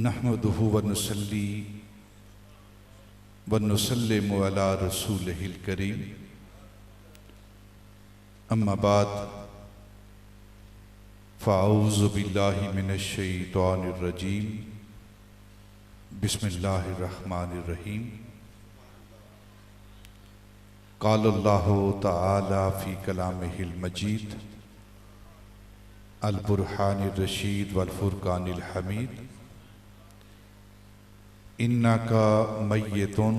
नहमदुहु व नुसल्ली व नुसल्लिमु अला रसूलिहिल करीम। अम्मा बाद फ़अऊज़ु बिल्लाहि मिनश शैतानिर रजीम। बिस्मिल्लाहिर रहमानिर रहीम। क़ालल्लाहु तआला फ़ी कलामिहिल मजीद अल बुरहानिर रशीद वल फुरक़ानिल हमीद। इन्नका मय्यितुन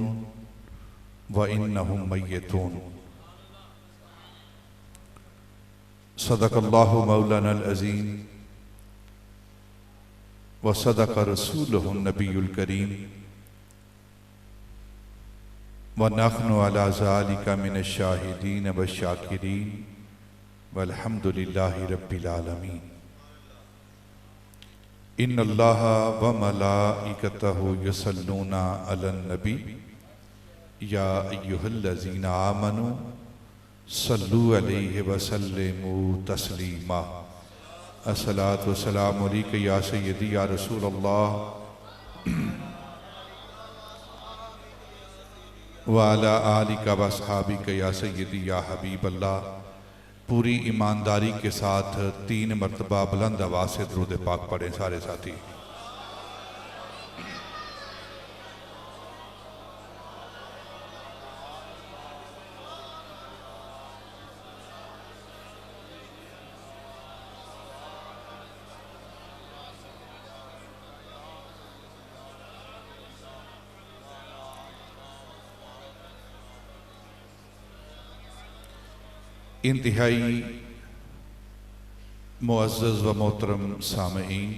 व इन्नहुम मय्यितून। सदक़ल्लाहु मौलानल अज़ीम व सदक़ रसूलुहुन नबियुल करीम व नहनु अला ज़ालिका मिनश शाहिदीन व शाकिरीन वल्हम्दुलिल्लाहि रब्बिल आलमीन। इन्नल्लाह व मलाइकतहु युसल्लूना अलन नबी या अय्युहल्लज़ीना आमनू सल्लू अलैहि व सल्लिमू तस्लीमा। अस्सलातु वस्सलामु अलैका या सय्यदी या रसूल अल्लाह व अला आलिका व अस्हाबिका या सय्यदी या हबीब अल्लाह। पूरी ईमानदारी के साथ 3 मरतबा बुलंद आवाज़ से दुरूद पाक पढ़ें सारे साथी। इंतहाई मुअज़्ज़ज़ व मोहतरम सामईन,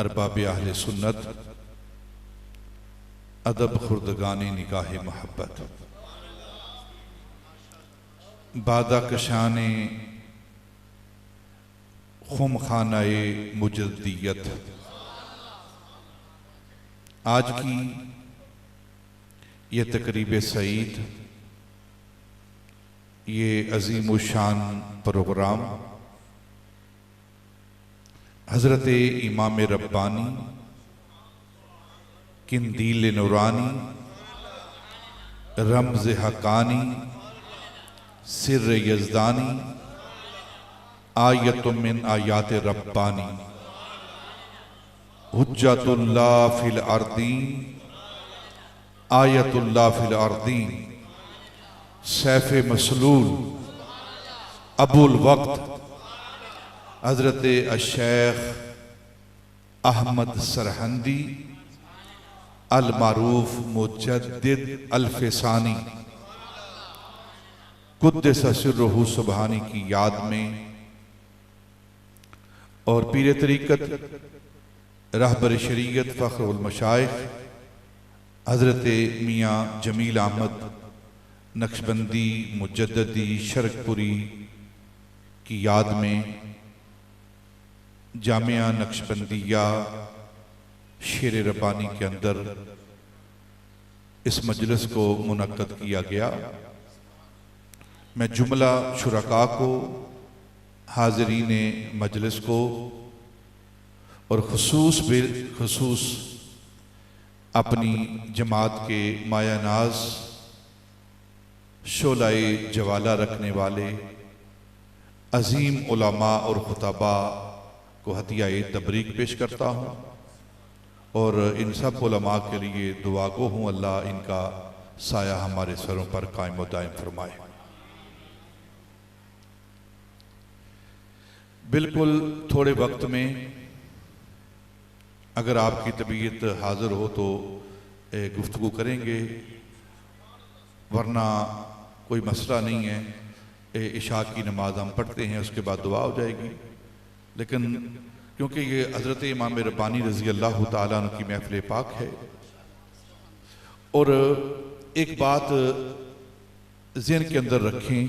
अरबाब अहले सुन्नत, अदब खुर्दगानी निगाह मोहब्बत, बादा कशाने खुम खानाए मुजद्दियत। आज की ये तकरीब सईद, ये अजीम शान प्रोग्राम हज़रत इमाम रब्बानी किंदील नूरानी रमज़ हक़ानी सिर्र यज़दानी आयतुम मिन आयात रब्बानी हुज्जतुल्लाह फिल अर्दीन आयतुल्लाह फिल अर्दीन सैफ़े मसलूल अबुल वक्त हज़रत अशेख अहमद सरहंदी अल मारूफ मुजद्दिद अल फ़िसानी कुद्दस सिर्रुहु सुबहानी की याद में और पीर तरीक़त रहबर शरीयत फ़ख्रुल मशाइख़ हज़रत मियाँ जमील अहमद नक्शबंदी मुजद्ददी शरकपुरी की याद में जामिया नक्शबंदिया शेर रब्बानी के अंदर इस मजलिस को मुनक्कद किया गया। मैं जुमला शुरका को, हाज़रीन मजलिस को और खुसूस अपनी जमात के मायानाज शोलाए जवाला रखने वाले अजीम उलमा और खुतबा को हदियाए तबरीक पेश करता हूँ और इन सब उलमा के लिए दुआ गो हूँ अल्लाह इनका साया हमारे सरों पर कायम व दायम फरमाए। बिल्कुल थोड़े वक्त में अगर आपकी तबीयत हाजिर हो तो गुफ्तगू करेंगे, वरना कोई मसला नहीं है। इशा की नमाज हम पढ़ते हैं, उसके बाद दुआ हो जाएगी। लेकिन क्योंकि ये हज़रत इमाम रब्बानी रज़ी अल्लाह ताला अन्हु की महफ़िल पाक है और एक बात ज़हन के अंदर रखें,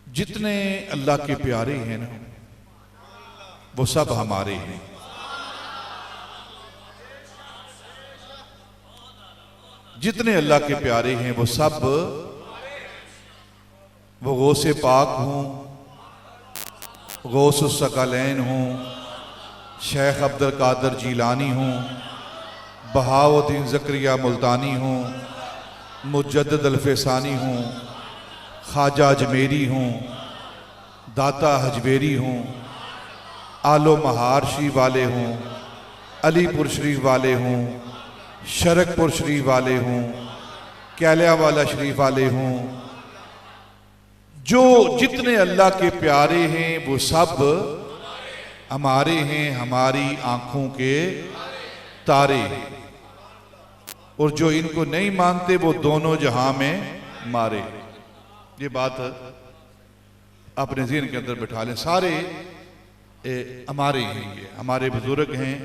जितने अल्लाह के प्यारे हैं ना वो सब हमारे हैं। जितने अल्लाह के प्यारे हैं वो सब, वो गौसे पाक हों, गौसुस सकलैन हूँ, शेख अब्दुल कादर जीलानी हूँ, बहाउद्दीन ज़करिया मुल्तानी हूँ, मुजद्दिद अल-फैसानी हूँ, ख्वाजा अजमेरी हूँ, दाता हजबेरी हूँ, आलो महार शरीफ वाले हूँ, अलीपुर शरीफ वाले हूँ, शरकपुर शरीफ वाले हूँ, कैलियावाला शरीफ वाले हूँ। जो जितने अल्लाह के प्यारे हैं वो सब हमारे हैं, हमारी आंखों के तारे हैं, और जो इनको नहीं मानते वो दोनों जहां में मारे। ये बात अपने ज़हन के अंदर बिठा लें। सारे हमारे हैं, ये हमारे बुजुर्ग हैं,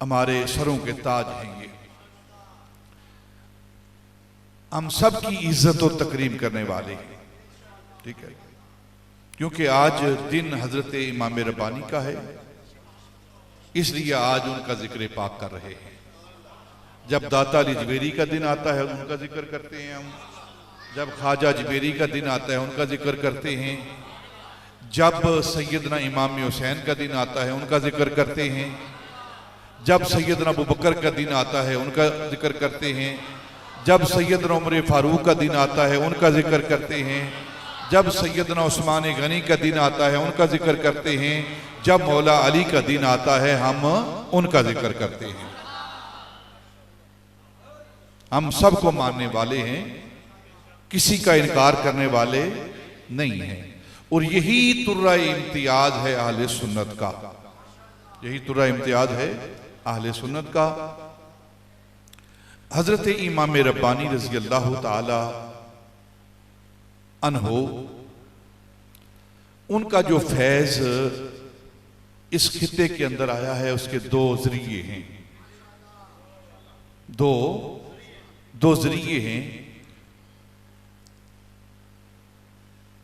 हमारे सरों के ताज हैं। ये हम सब की इज्जत और तकरीम करने वाले हैं, ठीक है, क्योंकि आज दिन हजरत इमाम रब्बानी का है, इसलिए आज उनका जिक्र पाक कर रहे हैं। जब दाता अली जबेरी का दिन आता है उनका जिक्र करते हैं हम, जब ख्वाजा जबेरी का दिन आता है उनका जिक्र करते हैं, जब सैयदना इमाम हुसैन का दिन आता है उनका जिक्र करते हैं, जब सैयदना अबू बकर का दिन आता है उनका जिक्र करते हैं, जब सैयदना उमर फारूक का दिन आता है उनका जिक्र करते हैं, जब सैयदना उस्मान गनी का दिन आता है उनका जिक्र करते हैं, जब मौला अली का दिन आता है हम उनका जिक्र करते हैं। हम सबको मानने वाले हैं, किसी का इनकार करने वाले नहीं हैं, और यही तुर्रा इम्तियाज है अहले सुन्नत का, यही तुर्रा इम्तियाज है अहले सुन्नत का। हजरत इमाम रब्बानी रज़ी अल्लाह ताला अन्हो, उनका जो फैज इस खित्ते के अंदर आया है उसके दो जरिए हैं, दो जरिए हैं।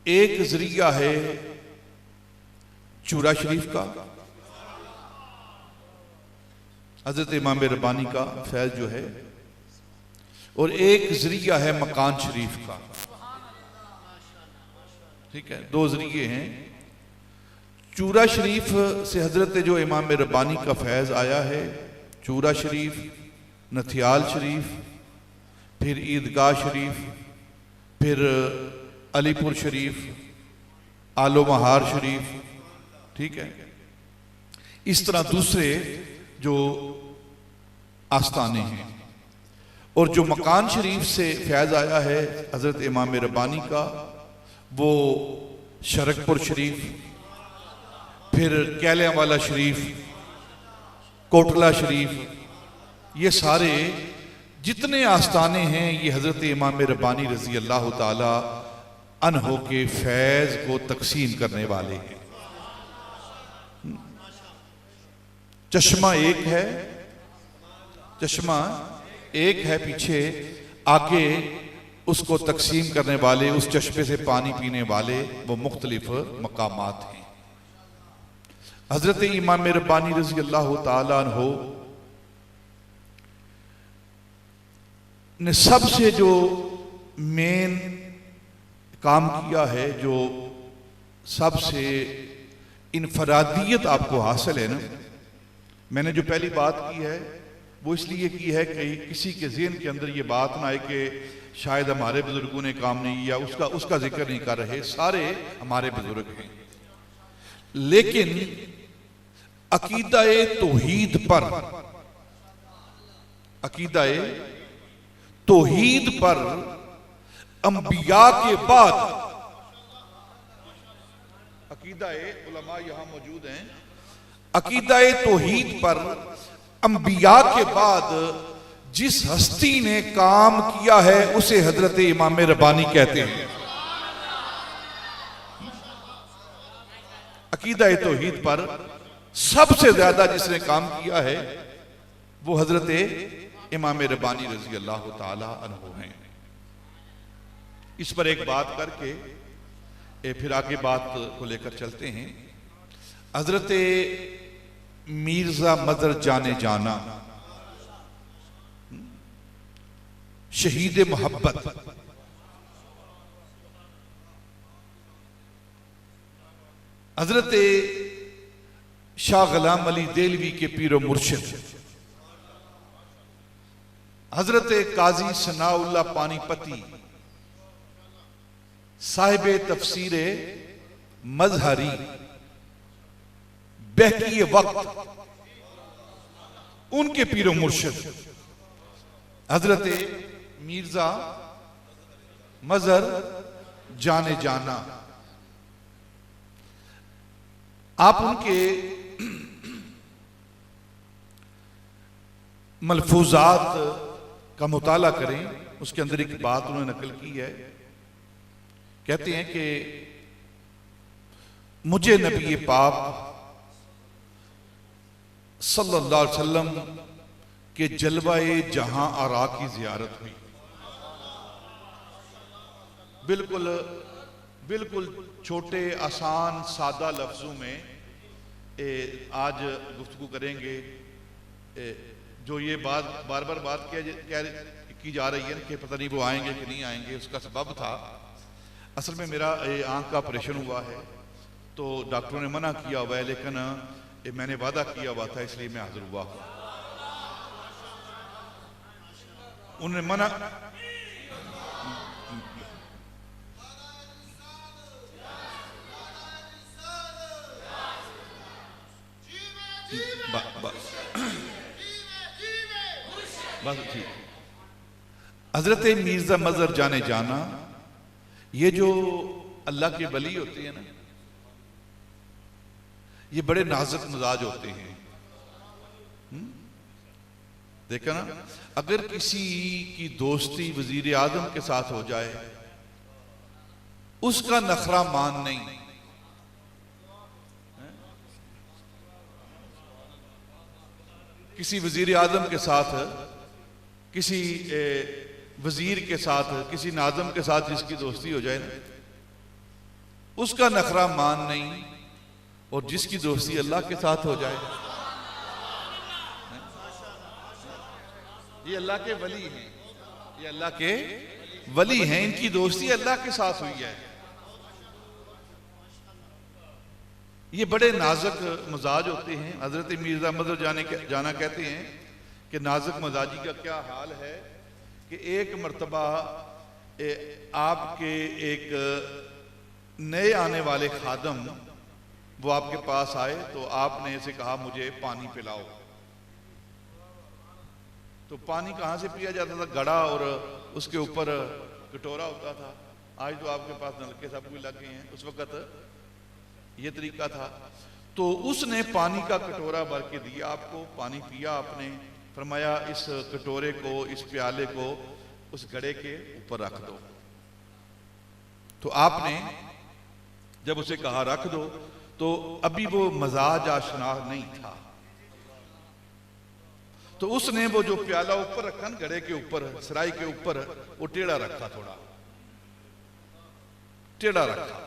एक जरिया है चूरा शरीफ का, हजरत इमाम रब्बानी का फैज जो है, और एक जरिया है मकान शरीफ का, ठीक है, दो जरिए हैं। चूरा शरीफ से हजरत जो इमाम रब्बानी का फैज आया है, चूरा शरीफ, नथियाल शरीफ, फिर ईदगाह शरीफ, फिर अलीपुर शरीफ, आलो महार शरीफ, ठीक है, इस तरह दूसरे जो आस्थाने हैं। और जो मकान शरीफ से फैज आया है हजरत इमाम रब्बानी का, वो शरकपुर शरीफ, फिर कैलियावाला शरीफ, कोटला शरीफ, ये सारे जितने आस्थाने हैं ये हजरत इमाम रब्बानी रज़ी अल्लाह ताला अन्हो के फैज को तकसीम करने वाले हैं। चश्मा एक है, चश्मा एक है, पीछे आगे उसको तकसीम करने वाले, उस चश्मे से पानी पीने वाले वो मुख्तलिफ मकामात हैं। हजरत इमाम रब्बानी रज़ी अल्लाह ताला अन्हो ने सबसे जो मेन काम किया है, जो सबसे इनफरादियत आपको हासिल है ना, मैंने जो पहली बात की है वो इसलिए की है कि किसी के ज़हन के अंदर ये बात ना आए कि शायद हमारे बुजुर्गों ने काम नहीं किया, उसका जिक्र नहीं कर रहे, सारे हमारे बुजुर्ग हैं। लेकिन अकीदा-ए तौहीद पर, अकीदा-ए तौहीद पर अंबिया के बाद, अकीदा-ए उलमा यहां मौजूद हैं, अकीदा-ए तौहीद पर अंबिया के बाद जिस हस्ती ने काम किया है उसे हजरत इमाम रब्बानी कहते हैं। अकीदा-ए तौहीद पर सबसे ज्यादा जिसने काम किया है वो हजरत इमाम रब्बानी रज़ी अल्लाह ताला अन्हु हैं। इस पर एक बात करके फिर आगे बात को लेकर चलते हैं। हजरत मिर्जा मदर जाने जाना, शहीद मोहब्बत, हजरत शाह गुलाम अली देलवी के पीरो मुर्शिद हजरत काजी सनाउल्लाह पानीपती साहिब तफसीर मजहरी बहकी वक्त उनके पीरो मुर्शिद हजरत मिर्जा मजहर जाने जाना। आप उनके मलफूजात का मुताला करें, उसके अंदर एक बात उन्होंने नकल की है। कहते हैं कि मुझे नबी पाक सल्लल्लाहु अलैहि वसल्लम के जलवाए जहां आरा की जियारत हुई। बिल्कुल बिल्कुल छोटे आसान सादा लफ्जों में आज गुफ्तगू करेंगे। जो ये बात बार बार बात की जा रही है कि पता नहीं वो आएंगे कि नहीं आएंगे, उसका सबब था असल में मेरा आंख का ऑपरेशन हुआ है तो डॉक्टरों ने मना किया हुआ है, लेकिन मैंने वादा किया हुआ था इसलिए मैं हाजिर हुआ। उन्होंने मना बस ठीक। हजरत मिर्जा मजहर जाने जाना, ये जो अल्लाह के वली होते हैं ना, ये बड़े नाजुक मिजाज होते हैं। देखा ना, अगर किसी की दोस्ती वजीर आजम के साथ हो जाए उसका नखरा मान नहीं, किसी वजीर आजम के साथ, किसी वजीर के साथ, किसी नाज़म के साथ जिसकी दोस्ती हो जाए ना, उसका नखरा मान नहीं, और जिसकी दोस्ती अल्लाह के साथ हो जाए, ये अल्लाह के वली हैं, ये अल्लाह के वली हैं, इनकी दोस्ती अल्लाह के साथ हुई है। ये बड़े नाजुक मिजाज होते हैं। हजरत मिर्जा मजहर जाना कहते हैं कि नाजुक मिजाजी का क्या हाल है कि एक मर्तबा आपके एक नए आने वाले खादम वो आपके पास आए तो आपने ऐसे कहा मुझे पानी पिलाओ। तो पानी कहाँ से पिया जाता था? घड़ा और उसके ऊपर कटोरा होता था। आज तो आपके पास नलके सब कुछ लग गए हैं, उस वक्त ये तरीका था। तो उसने पानी का कटोरा भर के दिया आपको, पानी पिया आपने, फरमाया इस कटोरे को, इस प्याले को उस घड़े के ऊपर रख दो। तो आपने जब उसे कहा रख दो तो अभी वो मजाज आशना नहीं था, तो उसने वो जो प्याला ऊपर रखा ना घड़े के ऊपर, सराय के ऊपर, वो टेढ़ा रखा, थोड़ा टेढ़ा रखा।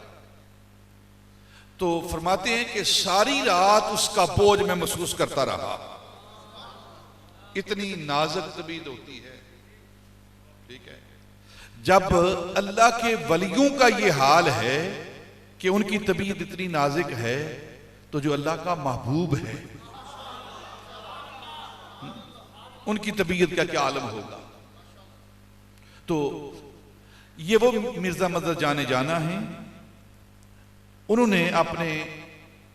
तो फरमाते हैं कि सारी रात उसका बोझ मैं महसूस करता रहा। इतनी नाजुक तबीयत होती है, ठीक है। जब अल्लाह के वलियों का ये हाल है कि उनकी तबीयत इतनी नाजुक है, तो जो अल्लाह का महबूब है उनकी तबीयत का क्या आलम होगा। तो ये वो मिर्जा मजहर जाने जाना है। उन्होंने अपने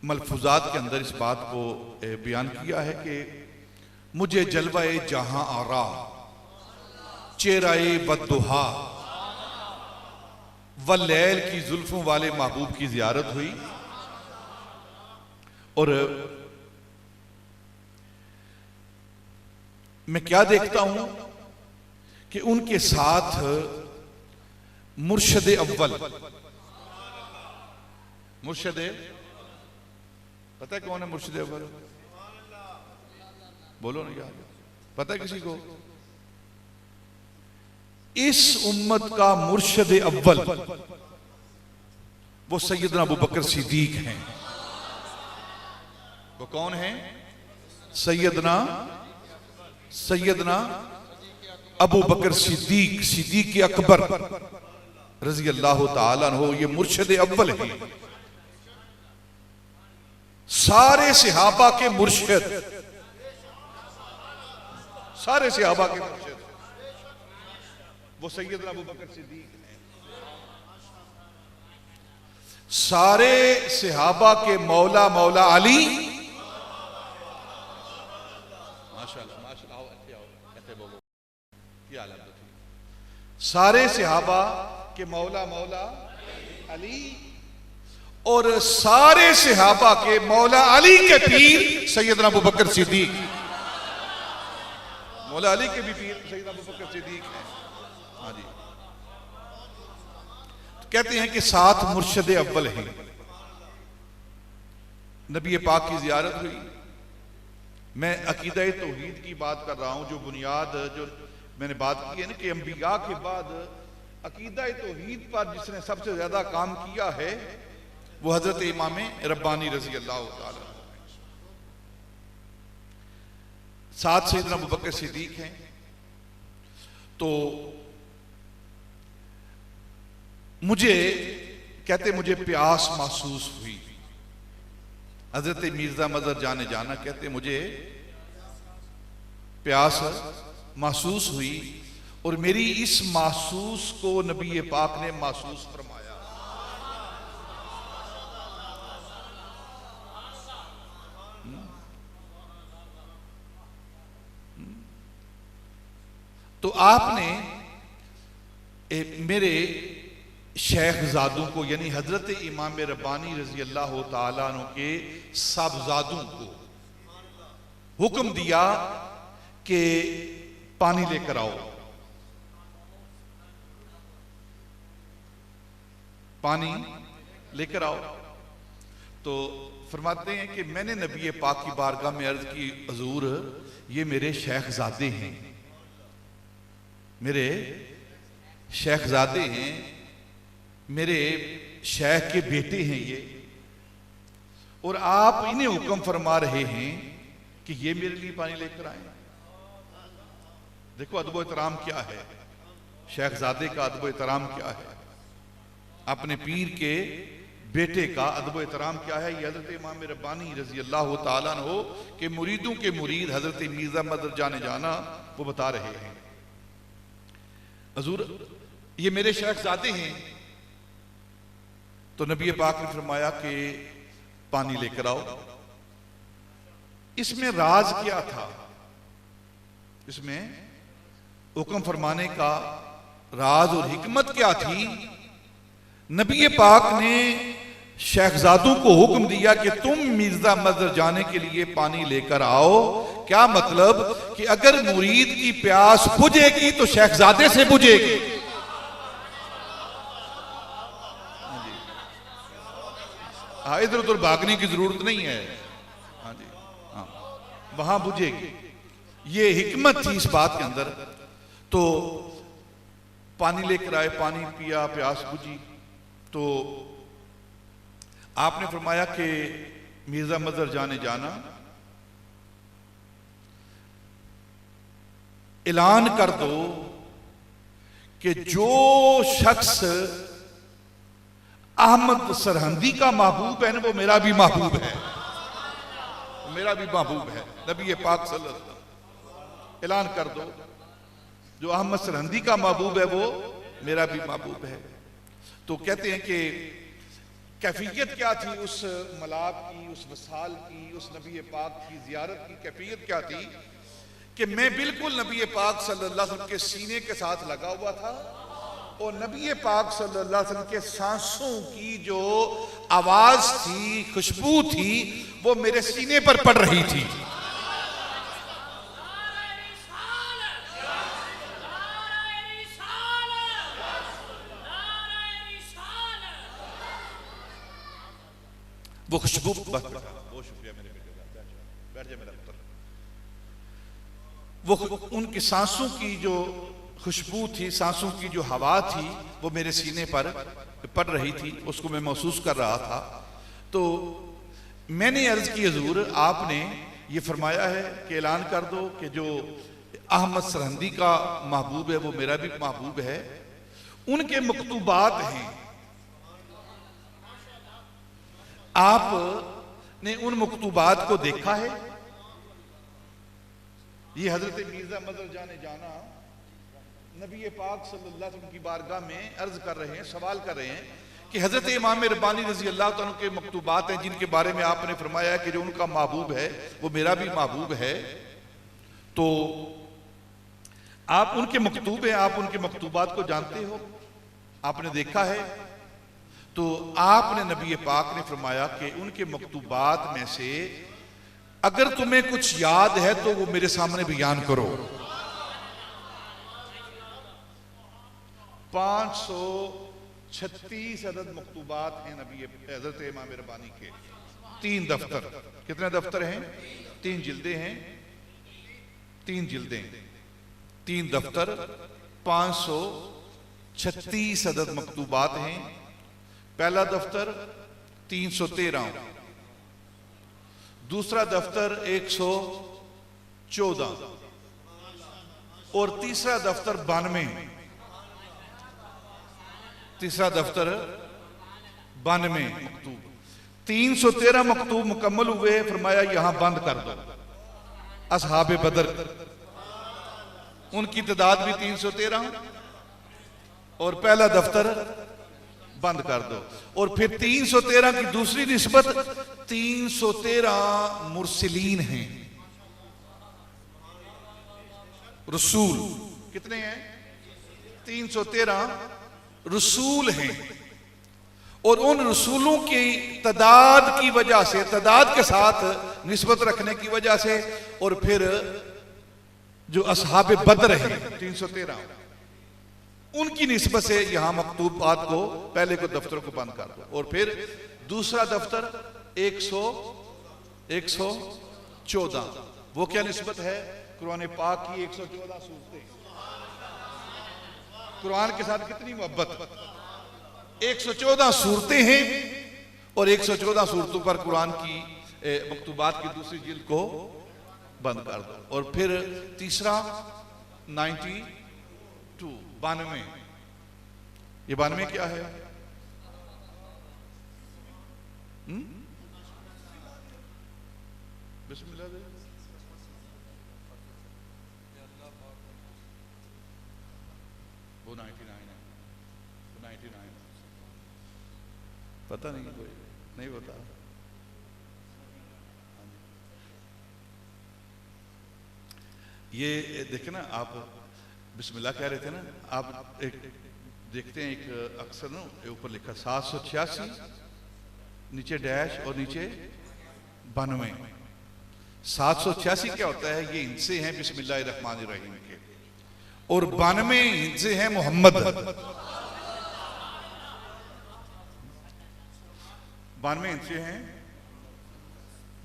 मलफूजात के अंदर इस बात को बयान किया है कि मुझे जलवाए जहां आरा, चेहराए बद्दुहा व लैल की जुल्फों वाले महबूब की जियारत हुई, और मैं क्या देखता हूं कि उनके साथ मुर्शद अव्वल, मुर्शद, पता है कौन है मुर्शद अव्वल? बोलो ना यार, पता है किसी को? इस उम्मत का मुर्शद अव्वल वो सैयदना अबू बकर सिद्दीक हैं। वो कौन है? सैयदना अबू बकर सिद्दीक, सिद्दीक अकबर रजी अल्लाह ताला अन्हु, ये मुर्शद अव्वल है। सारे सहाबा के मुर्शिद, सारे सहाबा के मुर्शिद वो सैयदना अबू बकर सिद्दीक हैं। सारे सहाबा के मौला मौला अली, माशाअल्लाह माशाअल्लाह, आओ ऐसे बोलो, क्या हाल है? सारे सहाबा के मौला मौला अली और सारे सहाबा के मौला अली के पीर सैयदना अबू बकर सिद्दीक। मौला अली के भी पीर सैयदना अबू बकर सिद्दीक हैं। हाँ जी, तो कहते हैं कि 7 मुर्शद अव्वल हैं। नबी पाक की जियारत हुई। मैं अकीदा तौहीद की बात कर रहा हूं, जो बुनियाद जो मैंने बात की है ना कि अंबिया के बाद अकीदा तौहीद पर जिसने सबसे ज्यादा काम किया है वो हजरत इमाम रब्बानी रजी अल्लाह ताला। 7 सैयदना अबू बकर सिद्दीक हैं। तो मुझे कहते मुझे प्यास महसूस हुई। हजरत मिर्जा मजहर जाने जाना कहते मुझे प्यास महसूस हुई और मेरी इस महसूस को नबी पाक ने महसूस फरमाया। तो आपने मेरे शेखजादों को यानी हजरत इमाम रब्बानी रजी अल्लाह ताला अन्हु के साहबजादों को हुक्म दिया कि पानी लेकर आओ, पानी लेकर आओ। तो फरमाते हैं कि मैंने नबी पाक की बारगाह में अर्ज की, हजूर ये मेरे शेखजादे हैं, मेरे शेखजादे हैं, मेरे शेख के बेटे हैं ये, और आप इन्हें हुक्म फरमा रहे हैं कि ये मेरे लिए पानी लेकर आए। देखो अदब एहतराम क्या है, शेखजादे का अदब एहतराम क्या है, अपने पीर के बेटे का अदब एहतराम क्या है। ये हजरत इमाम रब्बानी रजी अल्लाह ताला अन्हु के मुरीदों के मुरीद हजरत मिर्जा मदर जाने जाना वो बता रहे हैं, हजूर ये मेरे शेखजादे हैं। तो नबी पाक ने फरमाया कि पानी लेकर आओ। इसमें राज क्या था, इसमें हुक्म फरमाने का राज और हिकमत क्या थी? नबी पाक ने शेखजादों को हुक्म दिया कि तुम मिर्जा मजहर जाने के लिए पानी लेकर आओ। क्या मतलब कि अगर मुरीद की प्यास बुझेगी तो शेखजादे से बुझेगी। हाँ, इधर उधर भागने की जरूरत नहीं है। हाँ जी, हाँ, वहां बुझेगी। ये हिकमत थी इस बात के अंदर। तो पानी लेकर आए, पानी पिया, प्यास बुझी। तो आपने फरमाया कि मिर्जा मजहर जाने जाना, ऐलान कर दो कि जो शख्स अहमद सरहंदी का महबूब है ना वो मेरा भी महबूब है, मेरा भी महबूब है। नबी पाक सल्लल्लाहु अलैहि वसल्लम ऐलान कर दो, जो अहमद सरहंदी का महबूब है वो मेरा भी महबूब है। तो कहते हैं कि कैफियत क्या थी उस मलाब की, उस वसाल की, उस नबी पाक की जियारत की कैफियत क्या थी कि मैं बिल्कुल नबी पाक सल्लल्लाहु अलैहि वसल्लम के सीने के साथ लगा हुआ था और नबी पाक सल्लल्लाहु अलैहि वसल्लम के सांसों की जो आवाज थी, खुशबू थी, वो मेरे सीने पर पड़ रही थी। वो खुशबू, बहुत शुक्रिया मेरे बेटे, बैठ जा मेरा पुत्र। वो उनकी सांसों की जो खुशबू थी, सांसों की जो हवा थी, वो मेरे सीने पर पड़ रही थी, उसको मैं महसूस कर रहा था। तो मैंने अर्ज की, हुजूर आपने ये फरमाया है कि ऐलान कर दो कि जो अहमद सरहंदी का महबूब है वो मेरा भी महबूब है। उनके मकतूबात हैं, आप ने उन मकतूबात को देखा है? ये हजरत मिर्जा मजहर जाने जाना नबी पाक सल्लल्लाहु अलैहि वसल्लम की बारगाह में अर्ज कर रहे हैं, सवाल कर रहे हैं कि हजरत इमाम रब्बानी रजी अल्लाह तआला के मकतूबात हैं जिनके बारे में आपने फरमाया कि जो उनका महबूब है वो मेरा भी महबूब है, तो आप उनके मकतूब हैं, आप उनके मकतूबात को जानते हो, आपने देखा है? तो आपने नबी पाक ने फरमाया कि उनके मकतूबात में से अगर तुम्हें कुछ याद है तो वो मेरे सामने बयान करो। 536 अदद मकतूबात हैं नबी हजरत इमाम रब्बानी के। 3 दफ्तर, कितने दफ्तर हैं? 3 जिल्दें हैं, 3 जिल्दें, 3 दफ्तर, 536 अदद मकतूबात हैं। पहला दफ्तर 313, दूसरा दफ्तर 114 और तीसरा दफ्तर 92। तीसरा दफ्तर 92 मकतूब। 313 मकतूब मुकम्मल हुए, फरमाया यहां बंद कर दो। असहाबे बदर उनकी तादाद भी 313 और पहला दफ्तर बंद कर दो। और फिर 313 की दूसरी निस्बत 313 मुरसलीन हैं, रसूल। कितने हैं? 313 रसूल हैं। और उन रसूलों की तादाद की वजह से, तादाद के साथ निस्बत रखने की वजह से, और फिर जो असहाबे बदर हैं 313, उनकी निस्बत से यहां मकतूबात को, पहले को दफ्तरों को बंद कर दो। और फिर दूसरा दफ्तर 114, वो क्या निस्बत है? कुरान पाक की 114 सूरतें। कुरान के साथ कितनी मोहब्बत! 114 सूरतें हैं और 114 सूरतों पर कुरान की मकतूबात की दूसरी जिल्द को बंद कर दो। और फिर तीसरा 92, 92। ये 92 क्या है? बिस्मिल्लाह दे। वो 99 है, 99 पता नहीं, कोई नहीं बता। ये देखे ना आप, बिस्मिल्लाह कह रहे थे ना आप, एक देखते हैं एक अक्सर ना ऊपर लिखा 786, नीचे डैश और नीचे 92। 786 क्या होता है? ये हिंसे हैं बिस्मिल्लाहिर्रहमानिर्रहीम के, और 92 हिंसे हैं मोहम्मद। 92 हिंसे हैं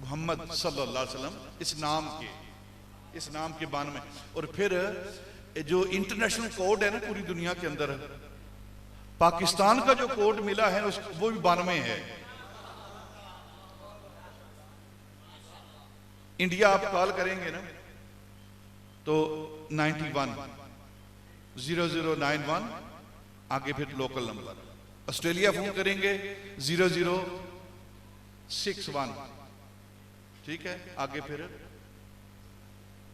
मोहम्मद सल्लल्लाहु अलैहि वसल्लम, इस नाम के 92। और फिर जो इंटरनेशनल कोड है ना पूरी दुनिया के अंदर, पाकिस्तान का जो कोड मिला है वो भी 92 है। इंडिया आप कॉल करेंगे ना तो 91 0091, आगे फिर लोकल नंबर। ऑस्ट्रेलिया फोन करेंगे 0061, ठीक है, आगे फिर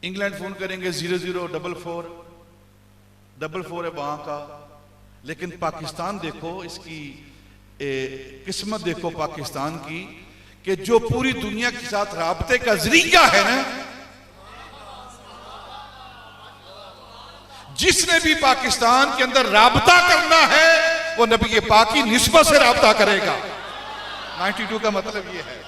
इंग्लैंड फोन करेंगे 0044 है वहां का। लेकिन पाकिस्तान देखो, इसकी किस्मत देखो पाकिस्तान की, कि जो पूरी दुनिया के साथ राब्ते का जरिया है ना, जिसने भी पाकिस्तान के अंदर राब्ता करना है वो नबी पाक की निस्बत से राब्ता करेगा। 92 का मतलब ये है।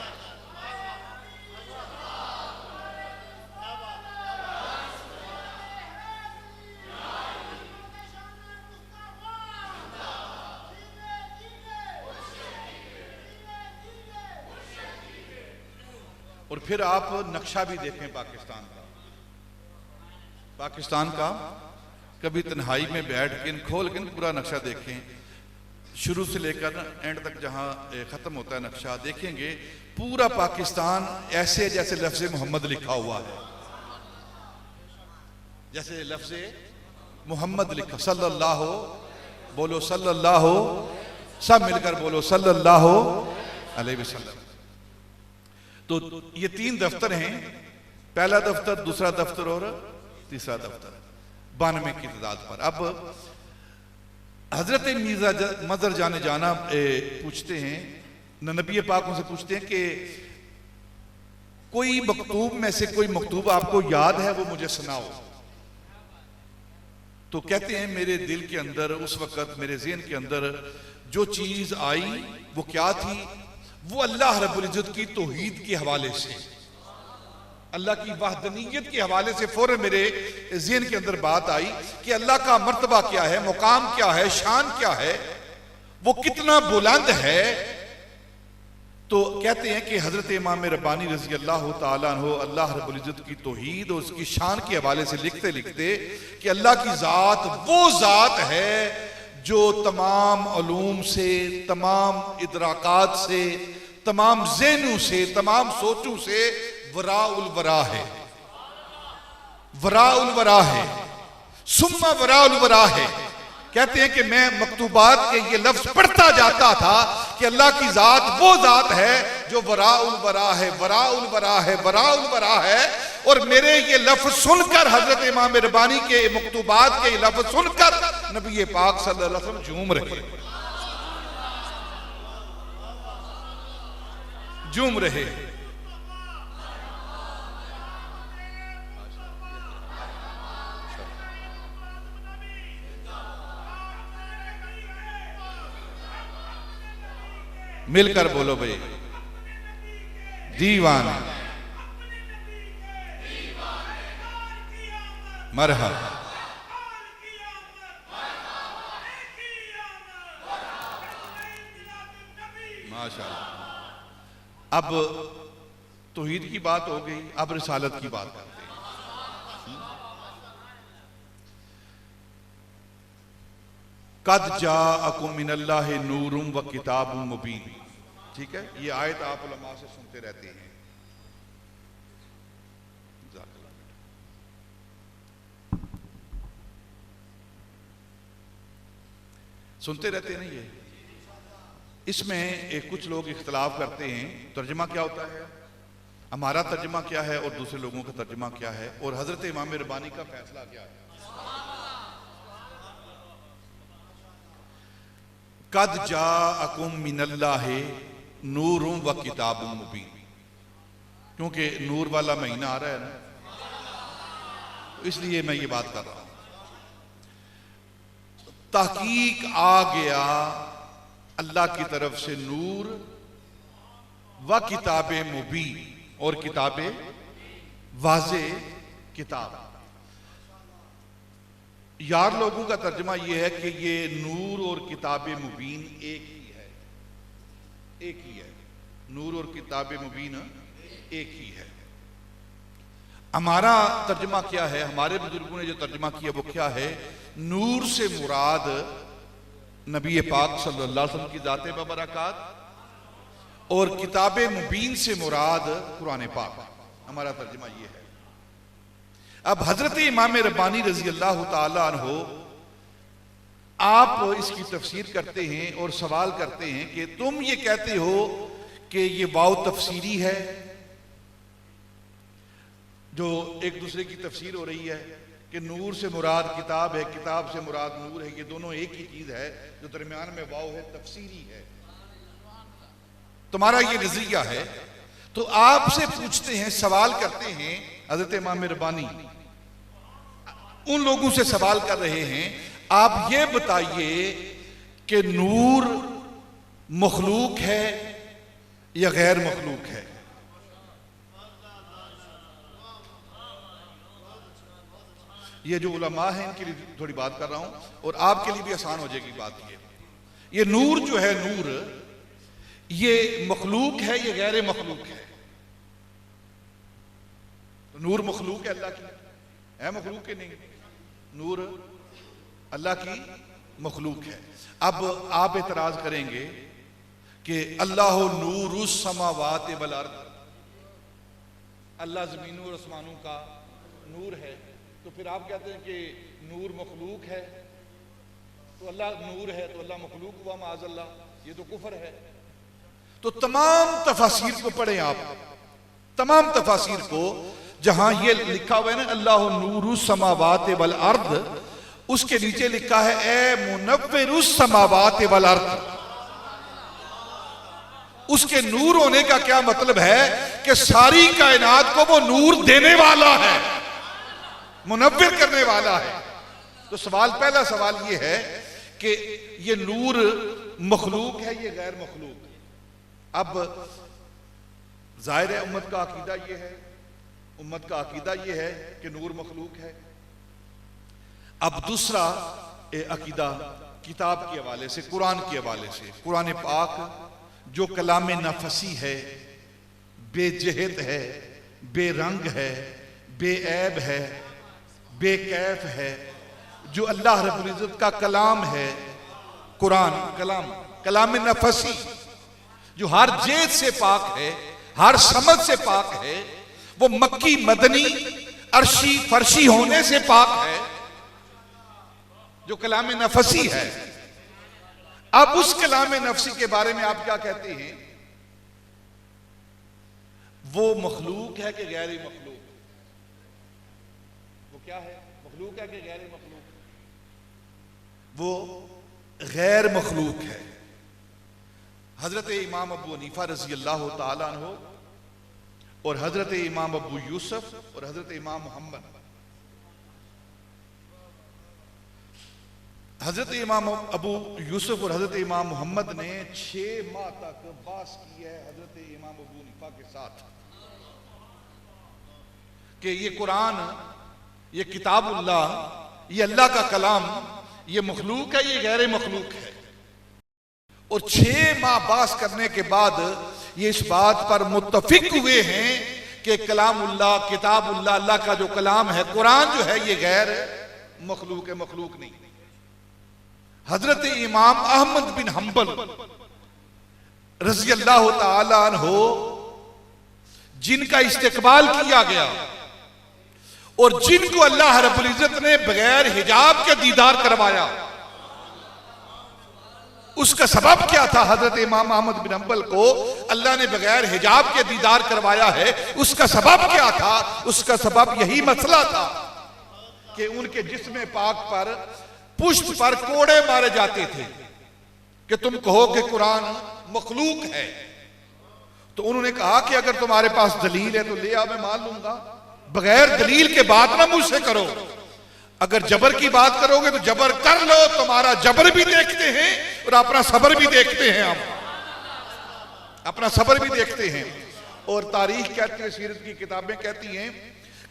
और फिर आप नक्शा भी देखें पाकिस्तान का, कभी तन्हाई में बैठ के खोल के पूरा नक्शा देखें, शुरू से लेकर एंड तक जहां खत्म होता है नक्शा, देखेंगे पूरा पाकिस्तान ऐसे जैसे लफ्ज़ मोहम्मद लिखा हुआ है, जैसे लफ्ज़ मोहम्मद लिखा। सल्लल्लाहु, बोलो सल्लल्लाहु, सब मिलकर बोलो सल्लल्लाहु अलैहि वसल्लम। तो ये 3 दफ्तर हैं, पहला दफ्तर, दूसरा दफ्तर और तीसरा दफ्तर, 92 की तादाद पर। अब हजरत मीर्जा मजहर जाने जाना पूछते हैं, नबी पाक उनसे पूछते हैं कि कोई मकतूब में से कोई मकतूब आपको याद है, वो मुझे सुनाओ। तो कहते हैं मेरे दिल के अंदर उस वक्त, मेरे ज़हन के अंदर जो चीज आई वो क्या थी, वो अल्लाह रब्बुल इज्जत की तौहीद के हवाले से, अल्लाह की वहदनीयत के हवाले से फौरन मेरे ज़हन के अंदर बात आई कि अल्लाह का मर्तबा क्या है, मुकाम क्या है, शान क्या है, वो कितना बुलंद है। तो कहते हैं कि हजरत इमाम रब्बानी रज़ी अल्लाह ताला अन्हु अल्लाह रब्बुल इज्जत की तौहीद और उसकी शान के हवाले से लिखते लिखते कि अल्लाह की ज़ात वो ज़ात है जो तमाम उलूम से, तमाम इदराकात से, तमाम ज़हनों से, तमाम सोचों से वराउल वरा है, वराउल वरा है, सुम्मा वराउल वरा है। कहते हैं कि मैं मकतूबात के ये लफ्ज पढ़ता जाता था कि अल्लाह की ज़ात वो ज़ात है जो वराउल वरा है, वराउल वरा है, वराउल वरा है। और मेरे ये लफ्ज सुनकर, हजरत इमाम रब्बानी के मकतूबात के ये लफ्ज सुनकर नबी पाक सल्लल्लाहु अलैहि वसल्लम झूम रहे, झूम रहे। मिलकर बोलो भाई, दीवान मरहबा। माशाअल्लाह। अब तौहीद की बात हो गई, अब रिसालत की बात करते हैं। कद जाअकुम मिनल्लाहि नूरुम व किताबुम मुबीन। ठीक है, ये आयत आप उलमा से सुनते रहते हैं, सुनते रहते हैं ना ये। इसमें कुछ लोग इख्तलाफ करते हैं, तर्जुमा क्या होता है, हमारा तर्जुमा क्या है और दूसरे लोगों का तर्जुमा क्या है, और हजरत इमाम रब्बानी का फैसला क्या है। कद जाअकुम मिनल्लाहि नूरुम व किताबुम मुबीन, क्योंकि नूर वाला महीना आ रहा है ना, इसलिए मैं ये बात कर रहा हूं। तहकीक आ गया अल्लाह की तरफ से नूर व किताबे मुबीन, और किताबे वाज़े किताब। यार लोगों का तर्जुमा यह है कि ये नूर और किताबे मुबीन एक ही है, एक ही है, नूर और किताबे मुबीन एक ही है। हमारा तर्जुमा क्या है, हमारे बुजुर्गों ने जो तर्जुमा किया वो क्या है, नूर से मुराद नबी पाक सल्लल्लाहु अलैहि वसल्लम की ज़ाते बबरकात, और किताबे मुबीन से मुराद कुरान पाक। हमारा तर्जुमा ये है। अब हजरत इमाम रब्बानी रजी अल्लाह ताला अन्हु, आप इसकी तफसीर करते हैं और सवाल करते हैं कि तुम ये कहते हो कि ये वाव तफसीरी है, जो एक दूसरे की तफसीर हो रही है कि नूर से मुराद किताब है, किताब से मुराद नूर है, ये दोनों एक ही चीज है, जो दरमियान में वाव है तफसीरी है। तुम्हारा ये नजरिया है। तो आपसे पूछते हैं, सवाल करते हैं, हजरत इमाम रब्बानी उन लोगों से सवाल कर रहे हैं, आप ये बताइए कि नूर मखलूक है या गैर मखलूक है। ये जो उलमा है इनके लिए थोड़ी बात कर रहा हूं और आपके लिए भी आसान हो जाएगी बात। ये नूर जो है, नूर ये मखलूक है या गैर मखलूक है। तो नूर मखलूक है, अल्लाह की है, मखलूक के नहीं। नूर अल्लाह की मखलूक है। अब आप एतराज करेंगे कि अल्लाह नूरुस समावात वल अर्द, अल्लाह जमीनों और आसमानों का नूर है। तो फिर आप कहते हैं कि नूर मखलूक है, तो अल्लाह नूर है तो अल्लाह मखलूक हुआ, माज़अल्लाह, ये तो कुफर है। तो तमाम तफासिर को पढ़ें आप, तमाम तफासिर को जहां ये लिखा हुआ है ना अल्लाह नूरु समावात वल अर्द, उसके नीचे लिखा है ए मुनव्विरुस समावात वल अर्द। उसके नूर होने का क्या मतलब है कि सारी कायनात को वो नूर देने वाला है, मुनव्विर करने वाला है। तो सवाल, पहला सवाल ये है कि ये नूर मखलूक है, ये गैर मखलूक। अब जाहिर है उम्मत का अकीदा ये है, उम्मत का अकीदा ये है कि नूर मखलूक है। अब दूसरा अकीदा किताब के हवाले से, कुरान के हवाले से, कुरान पाक जो कलाम नफसी है, बेजहद है, बेरंग है, बेऐब है, बेकैफ है, जो अल्लाह रब्बुल इज्जत का कलाम है, कुरान कलाम नफसी जो हर जेद से पाक है, हर समझ से पाक है, वो मक्की मदनी अर्शी फर्शी होने से पाक है, जो कलाम नफसी है। अब उस कलाम नफसी के बारे में आप क्या कहते हैं? वो मखलूक है कि गैर मखलूक? वो क्या है, मखलूक है कि गैर मखलूक? वो गैर मखलूक है। हजरत इमाम अबू हनीफा रज़ी अल्लाह ताला अन्हु और हजरत इमाम अबू यूसुफ और हजरत इमाम मोहम्मद, हजरत इमाम अबू यूसुफ और हजरत इमाम मोहम्मद ने 6 माह तक बात की है हजरत इमाम अबू हनीफा के साथ कि ये कुरान, ये किताबुल्लाह, ये अल्लाह का कलाम, ये मखलूक है, ये गैर मखलूक है। और 6 माह बास करने के बाद ये इस बात पर मुत्तफिक हुए हैं कि कलामुल्लाह, किताबुल्लाह, अल्लाह का जो कलाम है, कुरान जो है, ये गैर मखलूक है, मखलूक नहीं। हजरत इमाम अहमद बिन हंबल रज़ी अल्लाह ताला अन्हु, जिनका इस्तिकबाल किया गया और जिनको अल्लाह रब्बुल इज्जत ने बगैर हिजाब के दीदार करवाया, उसका सबब क्या था? हजरत इमाम अहमद बिन हंबल को अल्लाह ने बगैर हिजाब के दीदार करवाया है, उसका सबब क्या था? उसका सबब यही मसला था कि उनके जिस्म पाक पर, पुष्ट पर कोड़े मारे जाते थे कि तुम कहो कि कुरान मखलूक है। तो उन्होंने कहा कि अगर तुम्हारे पास दलील है तो ले आओ, मैं मान लूंगा, बगैर दलील के बात ना मुझसे करो। अगर जबर की बात करोगे तो जबर कर लो, तुम्हारा जबर भी देखते हैं और अपना सबर भी देखते हैं, हम अपना सबर भी देखते हैं। और तारीख कहती है, सीरत की किताबें कहती हैं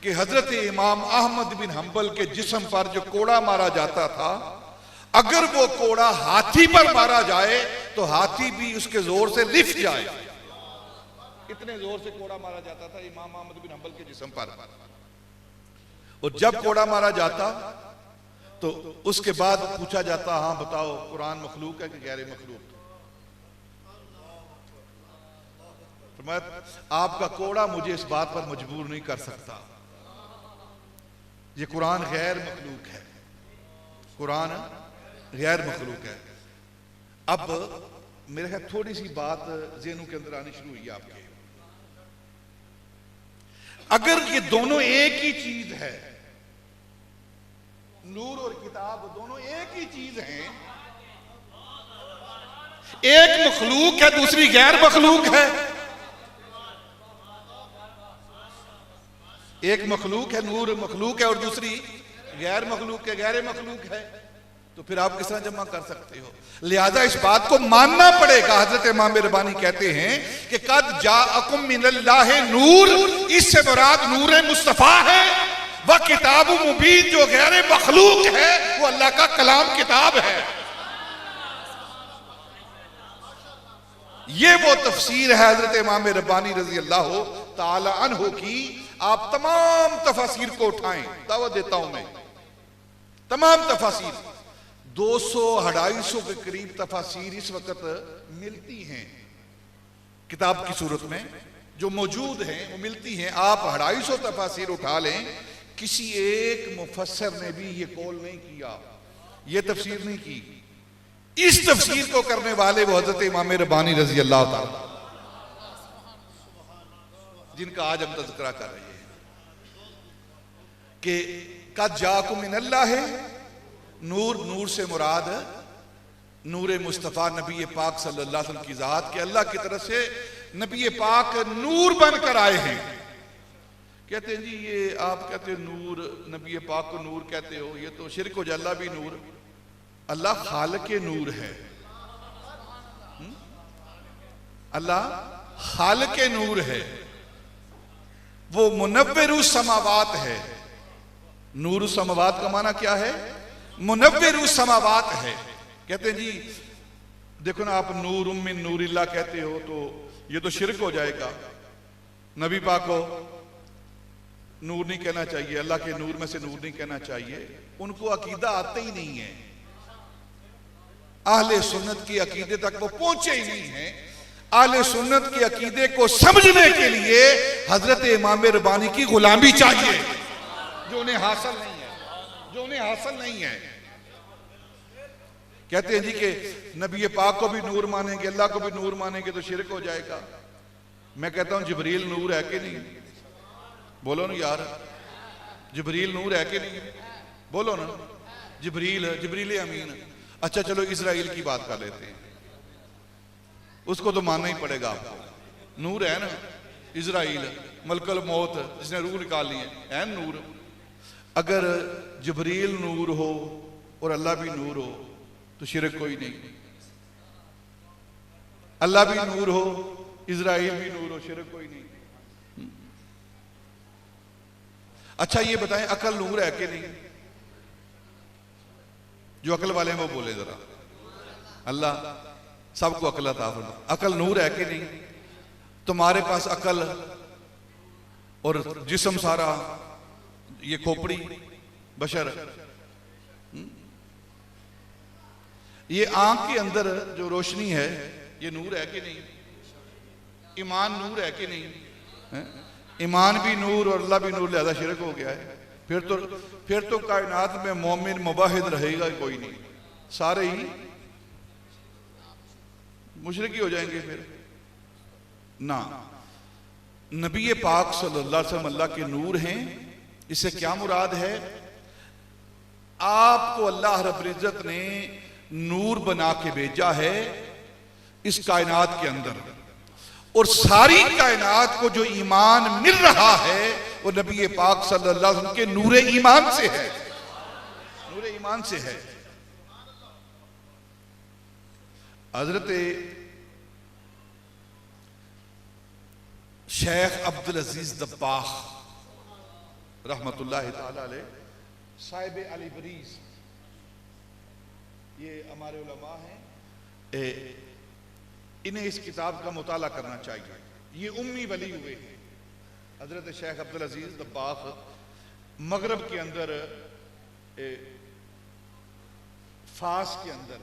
कि हजरत इमाम अहमद बिन हंबल के जिस्म पर जो कोड़ा मारा जाता था, अगर वो कोड़ा हाथी पर मारा जाए तो हाथी भी उसके जोर से लिफ्ट जाए, इतने जोर से कोड़ा मारा जाता था इमाम अहमद बिन हंबल के जिस्म पर। और जब कोड़ा मारा जाता तो उसके बाद पूछा जाता, हाँ बताओ कुरान मखलूक है कि गैर मखलूक? आपका कोड़ा मुझे इस बात पर मजबूर नहीं कर सकता, ये कुरान गैर मखलूक है, कुरान गैर मखलूक है। अब मेरे ख्याल थोड़ी सी बात ज़हनों के अंदर आनी शुरू हुई आपके। अगर ये दोनों एक ही चीज है, नूर और किताब दोनों एक ही चीज हैं, एक मखलूक है दूसरी गैर मखलूक है, एक मखलूक है, नूर मखलूक है और दूसरी गैर मखलूक है, गैर मखलूक है, तो फिर आप किस तरह जमा कर सकते हो? लिहाजा इस बात को मानना पड़ेगा। हजरत इमाम रब्बानी कहते हैं कि कद जाअकुम मिनल्लाहि नूर, इससे मुराद नूर मुस्तफा है, वह किताब मुबीन जो गैर मखलूक है, वो अल्लाह का कलाम किताब है। ये वो तफसीर है हजरत इमाम रब्बानी रजी अल्लाह ताला अन्हु की। आप तमाम तफसीर को उठाएं, दावत देता हूं मैं, तमाम तफसीर 200-250 के करीब तफसीर इस वक्त मिलती हैं किताब की सूरत में, जो मौजूद हैं वो मिलती हैं। आप 250 तफसीर उठा लें, किसी एक मुफस्सर ने भी ये कौल नहीं किया, ये तफसीर नहीं की। इस तफसीर को करने वाले वो हजरत इमाम रब्बानी रजी अल्लाह ताला। जिनका आज हम तज़किरा कर रहे हैं कि कद जाकुम मिनल्लाह है। नूर, नूर से मुराद नूर मुस्तफ़ा नबी पाक सल्लल्लाहु अलैहि वसल्लम की ज़ात के अल्लाह की तरफ से नबी पाक नूर बनकर आए हैं। कहते हैं जी ये आप कहते हो नूर, नबी पाक को नूर कहते हो, ये तो शिरक हो जाए। अल्लाह भी नूर, अल्लाह खालिक नूर है। अल्लाह खालिक नूर है, वो मुनव्विरु समावात है। नूरु समावात का माना क्या है? मुनव्विरु समावात है। कहते हैं जी देखो ना, आप नूर मिन नूरिल्लाह कहते हो तो ये तो शिरक हो जाएगा। नबी पाक को नूर नहीं कहना चाहिए, अल्लाह के नूर में से नूर नहीं कहना चाहिए। उनको अकीदा आते ही नहीं है, आहले सुन्नत की अकीदे तक वो पहुंचे ही नहीं है। आहले सुन्नत के अकीदे को समझने के लिए हजरत इमाम रब्बानी की गुलामी चाहिए, जो उन्हें हासिल नहीं है, जो उन्हें हासिल नहीं है। कहते हैं जी कि नबी पाक को भी नूर मानेंगे, अल्लाह को भी नूर मानेंगे तो शिरक हो जाएगा। मैं कहता हूं जिब्रील नूर है कि नहीं? बोलो ना यार, जिब्रील नूर है कि नहीं? बोलो ना। जिब्रील अमीन। अच्छा चलो इजराइल की बात कर लेते हैं, उसको तो मानना ही पड़ेगा आपको। नूर है ना इजराइल, मलकल मौत जिसने रूह निकाली है नूर। अगर जिब्रील नूर हो और अल्लाह भी नूर हो तो शिरक कोई नहीं। अल्लाह भी नूर हो, इजराइल भी नूर हो, शिरक कोई नहीं। अच्छा ये बताएं अकल नूर है कि नहीं? जो अकल वाले हैं वो बोले जरा। अल्लाह सबको अकल अता फरमाए। अकल नूर है कि नहीं? तुम्हारे पास अकल और जिस्म सारा, ये खोपड़ी बशर, ये आंख के अंदर जो रोशनी है ये नूर है कि नहीं? ईमान नूर है कि नहीं? ईमान भी नूर और अल्लाह भी नूर, लिहाजा शिरक हो गया है। फिर तो कायनात में मोमिन मुबाहिद रहेगा कोई नहीं, सारे ही मुशरिक हो जाएंगे। फिर ना, नबी पाक सल्लल्लाहु अलैहि वसल्लम अल्लाह के नूर हैं। इससे क्या मुराद है? आपको अल्लाह रब्बुल इज्जत ने नूर बना के भेजा है इस कायनात के अंदर, और सारी कायनात को जो ईमान मिल रहा है वो नबी पाक सल्लल्लाहु अलैहि वसल्लम के नूरे ईमान से है, नूरे ईमान से है। हजरत शेख अब्दुल अजीज दब्बाग रहमतुल्लाह ताला अलैह, साहिब अली बरीज, ये हमारे उलमा हैं, इन्हें इस किताब का मुताला करना चाहिए। ये उम्मी वली हुए हैं। हजरत शेख अब्दुल अजीज दब्बाग मगरब के अंदर, फास के अंदर,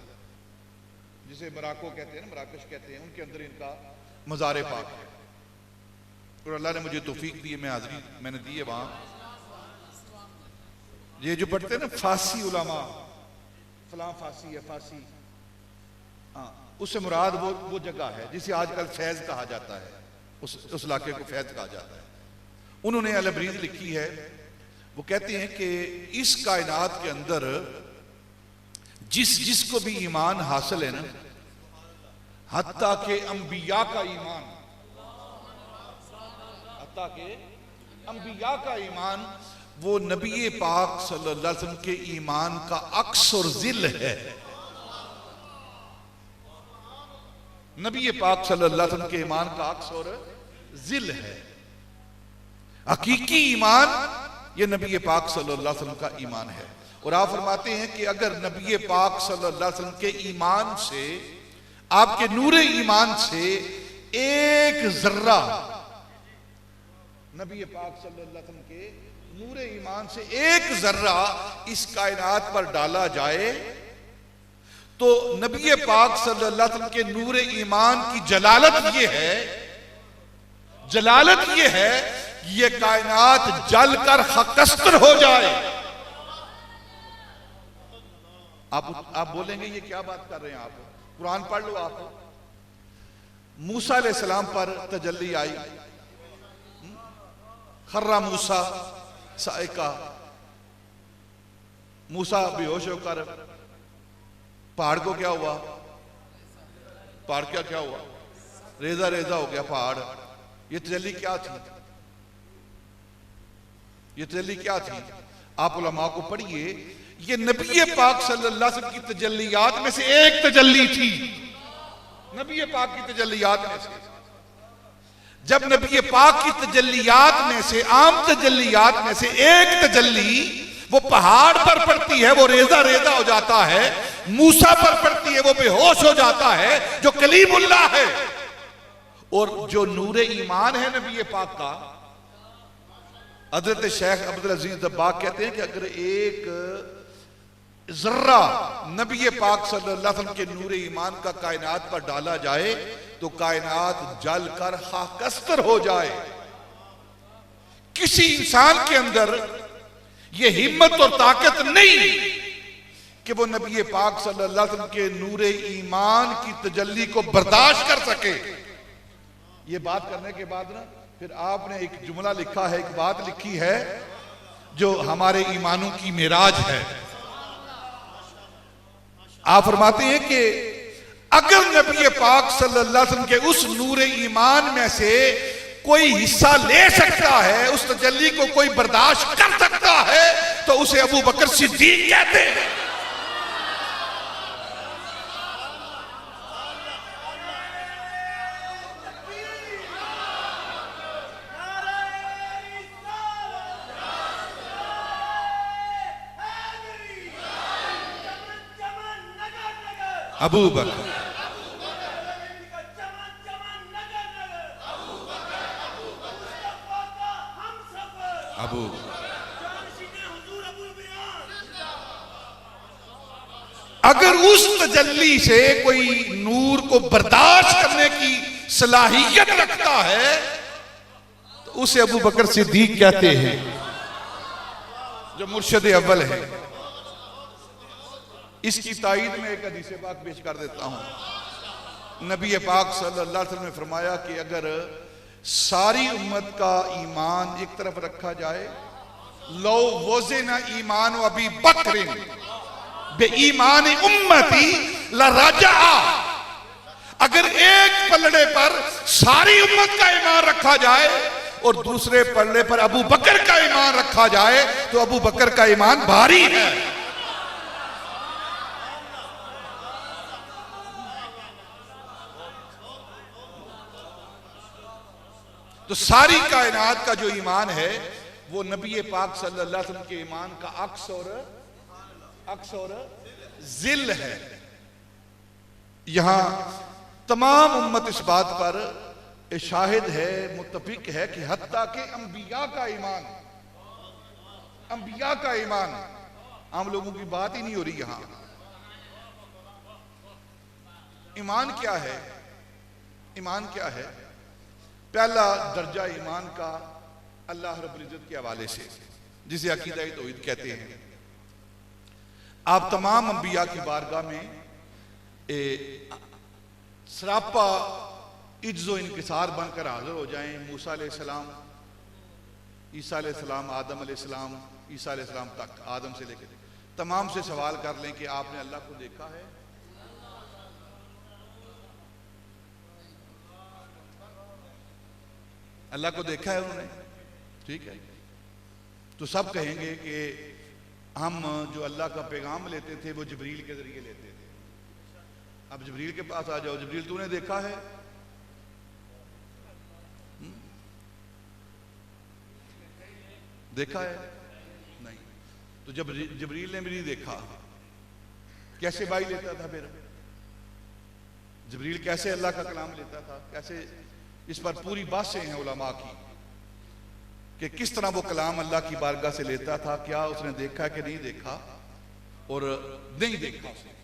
जिसे मराको कहते हैं ना, मराकश कहते हैं, उनके अंदर इनका मज़ार पाक है। और अल्लाह ने मुझे तौफीक दी, मैं हाज़री मैंने दी है वहां। ये जो पढ़ते हैं ना फासी उलमा, फलां फासी है, फासी, हाँ, उससे मुराद वो जगह है जिसे आजकल फैज कहा जाता है, उस इलाके को फैज कहा जाता है। उन्होंने अल बरीज लिखी है, वो कहते हैं कि इस कायनात के अंदर जिसको भी ईमान हासिल है ना, हत्ता के अंबिया का ईमान, हत्ता के अंबिया का ईमान वो नबी पाक सल्लल्लाहु अलैहि वसल्लम के ईमान का अक्स और जिल है। नबी पाक सल्लल्लाहु अलैहि वसल्लम के ईमान का अक्स और जिल है। हकीकी ईमान ये नबी पाक सल्लल्लाहु अलैहि वसल्लम का ईमान है। और आप फरमाते हैं कि अगर नबी पाक सल्लल्लाहु अलैहि वसल्लम के ईमान से, आपके नूरे ईमान से एक जर्रा, नबी पाक सल्लल्लाहु अलैहि वसल्लम के नूरे ईमान से एक जर्रा इस कायनात पर डाला जाए तो नबी पाक सल्लल्लाहु अलैहि वसल्लम के नूरे ईमान की जलालत ये है, जलालत ये है, ये कायनात जलकर खकस्तर हो जाए। आप बोलेंगे ये क्या बात कर रहे हैं आप? कुरान पढ़ लो आप। मूसा अलैहिस्सलाम पर तजल्ली आई, खर्रा मूसा साइका, मूसा बेहोश होकर पहाड़ को क्या हुआ, पहाड़ क्या क्या हुआ, रेजा रेजा हो गया पहाड़। ये तजल्ली क्या थी, ये तजल्ली क्या थी? आप उलमा को पढ़िए, ये नबी पाक सल्लल्लाहु अलैहि वसल्लम की तजल्लियात में से एक तजल्ली थी, नबी पाक की तजल्लियात में से। जब नबी पाक की तजल्लियात में से, आम तजल्लियात में से एक तजल्ली वो पहाड़ पर पड़ती है, वो रेजा रेजा हो जाता है, मूसा पर पड़ती है, वो बेहोश हो जाता है, जो कलीमुल्लाह है। और जो नूरे ईमान है नबी पाक का, हजरत शेख अब्दुल अजीज दब्बाग कहते हैं कि अगर एक जर्रा नबी पाक सल्लल्लाहु अलैहि वसल्लम के नूरे ईमान का कायनात पर डाला जाए तो कायनात जल कर खाकस्तर हो जाए। किसी इंसान के अंदर यह हिम्मत और ताकत नहीं कि वो नबी पाक सल्लल्लाहु अलैहि वसल्लम के नूरे ईमान की तजल्ली को बर्दाश्त कर सके। ये बात करने के बाद ना फिर आपने एक जुमला लिखा है, एक बात लिखी है जो हमारे ईमानों की मेराज है। आप फरमाते हैं कि अगर नबी पाक सल्लल्लाहु अलैहि वसल्लम के उस नूरे ईमान में से कोई हिस्सा ले सकता है, उस तजल्ली को कोई बर्दाश्त कर सकता है, तो उसे अबू बकर सिद्दीक कहते हैं। अबू बकर, अबू अगर उस तजल्ली से कोई नूर को बर्दाश्त करने की सलाहियत रखता है तो उसे अबू बकर सिद्दीक कहते हैं, जो मुर्शिद अव्वल है। इसकी ताईद में एक हदीस पाक पेश कर देता हूं। नबी पाक सल्लल्लाहु अलैहि वसल्लम ने फरमाया कि अगर सारी उम्मत का ईमान एक तरफ रखा जाए, लो वज़ना ईमान अबी बकर बे ईमान उम्मती ला राजा, अगर एक पलड़े पर सारी उम्मत का ईमान रखा जाए और दूसरे पलड़े पर अबू बकर का ईमान रखा जाए तो अबू बकर का ईमान भारी है। तो सारी कायनात का जो ईमान है वो नबी पाक सल्लल्लाहु अलैहि वसल्लम के ईमान का अक्स और जिल है। यहां तमाम उम्मत इस बात पर शाहिद है, मुत्तफिक है कि हत्ता के अंबिया का ईमान, अंबिया का ईमान, आम लोगों की बात ही नहीं हो रही। यहां ईमान क्या है? ईमान क्या है? पहला दर्जा ईमान का अल्लाह रब्बुल इज्जत के हवाले से, जिसे अकीदा तौहीद कहते हैं। आप तमाम अंबिया की बारगाह में सरापा इज्जो इनकिसार बनकर हाजिर हो जाएं। मूसा अलैहिस्सलाम, ईसा अलैहिस्सलाम, आदम अलैहिस्सलाम, ईसा अलैहिस्सलाम तक, आदम से लेकर तमाम से सवाल कर लें कि आपने अल्लाह को देखा है? अल्लाह को देखा है उन्होंने? ठीक है, तो सब कहेंगे कि हम जो अल्लाह का पैगाम लेते थे वो जिब्रील के जरिए लेते थे। अब जिब्रील के पास आ जाओ, जिब्रील तूने देखा है? देखा है? नहीं। तो जब जिब्रील ने भी नहीं देखा, कैसे बाई लेता था फिर? जिब्रील कैसे अल्लाह का कलाम लेता था? कैसे? इस पर पूरी बातें हैं उलमा की कि किस तरह वो कलाम अल्लाह की बारगाह से लेता था, क्या उसने देखा कि नहीं देखा, और नहीं देखा उसने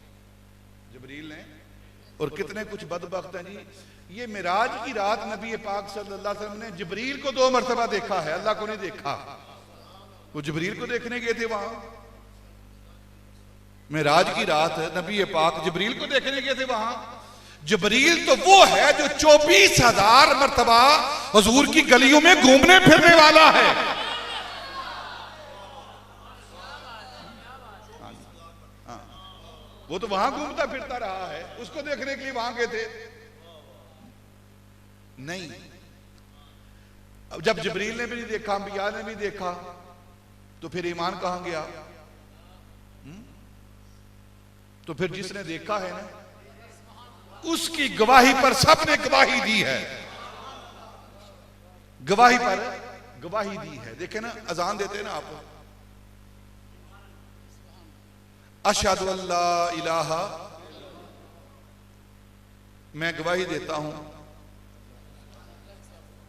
जिब्रील ने। और कितने कुछ बदबख्त हैं जी, ये मिराज की रात नबी पाक सल्लल्लाहु अलैहि वसल्लम ने जिब्रील को 2 मरतबा देखा है, अल्लाह को नहीं देखा। वो जिब्रील को देखने गए थे वहां, मिराज की रात नबी पाक जिब्रील को देखने गए थे वहां। जबरील तो वो है जो 24,000 मरतबा हुजूर की गलियों में घूमने फिरने वाला है। वो तो वहां घूमता फिरता रहा है, उसको देखने के लिए वहां गए थे नहीं। अब जब जबरील ने भी नहीं देखा, अंबिया ने भी देखा, तो फिर ईमान कहां गया? तो फिर जिसने देखा है ना, उसकी गवाही पर सबने गवाही दी है, गवाही पर गवाही दी है। देखे ना, अजान देते ना आप, अशहदु अल्ला इलाहा, मैं गवाही देता हूं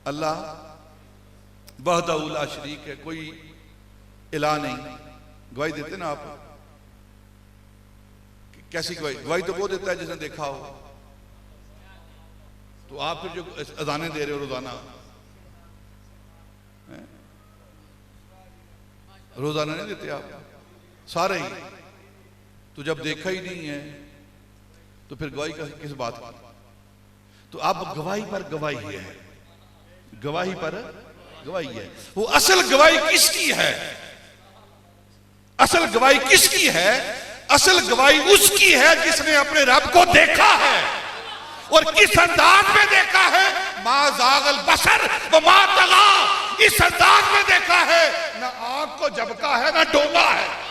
अल्लाह वहदहु ला शरीक है, कोई इलाह नहीं। गवाही देते ना आप, कैसी गवाही? गवाही तो वो देता है जिसने देखा हो। तो आप फिर जो अजाने दे रहे हो रोजाना, रोजाना नहीं देते आप सारे ही, तो जब देखा ही नहीं है तो फिर गवाही का किस बात की? तो अब गवाही पर गवाही है, गवाही पर गवाही है। वो असल गवाही किसकी है? असल गवाही किसकी है? असल गवाही उसकी है जिसने अपने रब को देखा है। और किस अंदाज में देखा है? मा ज़ागल बसर व मा तगा, इस अंदाज में देखा है, ना आंख को झपका है ना डोला है।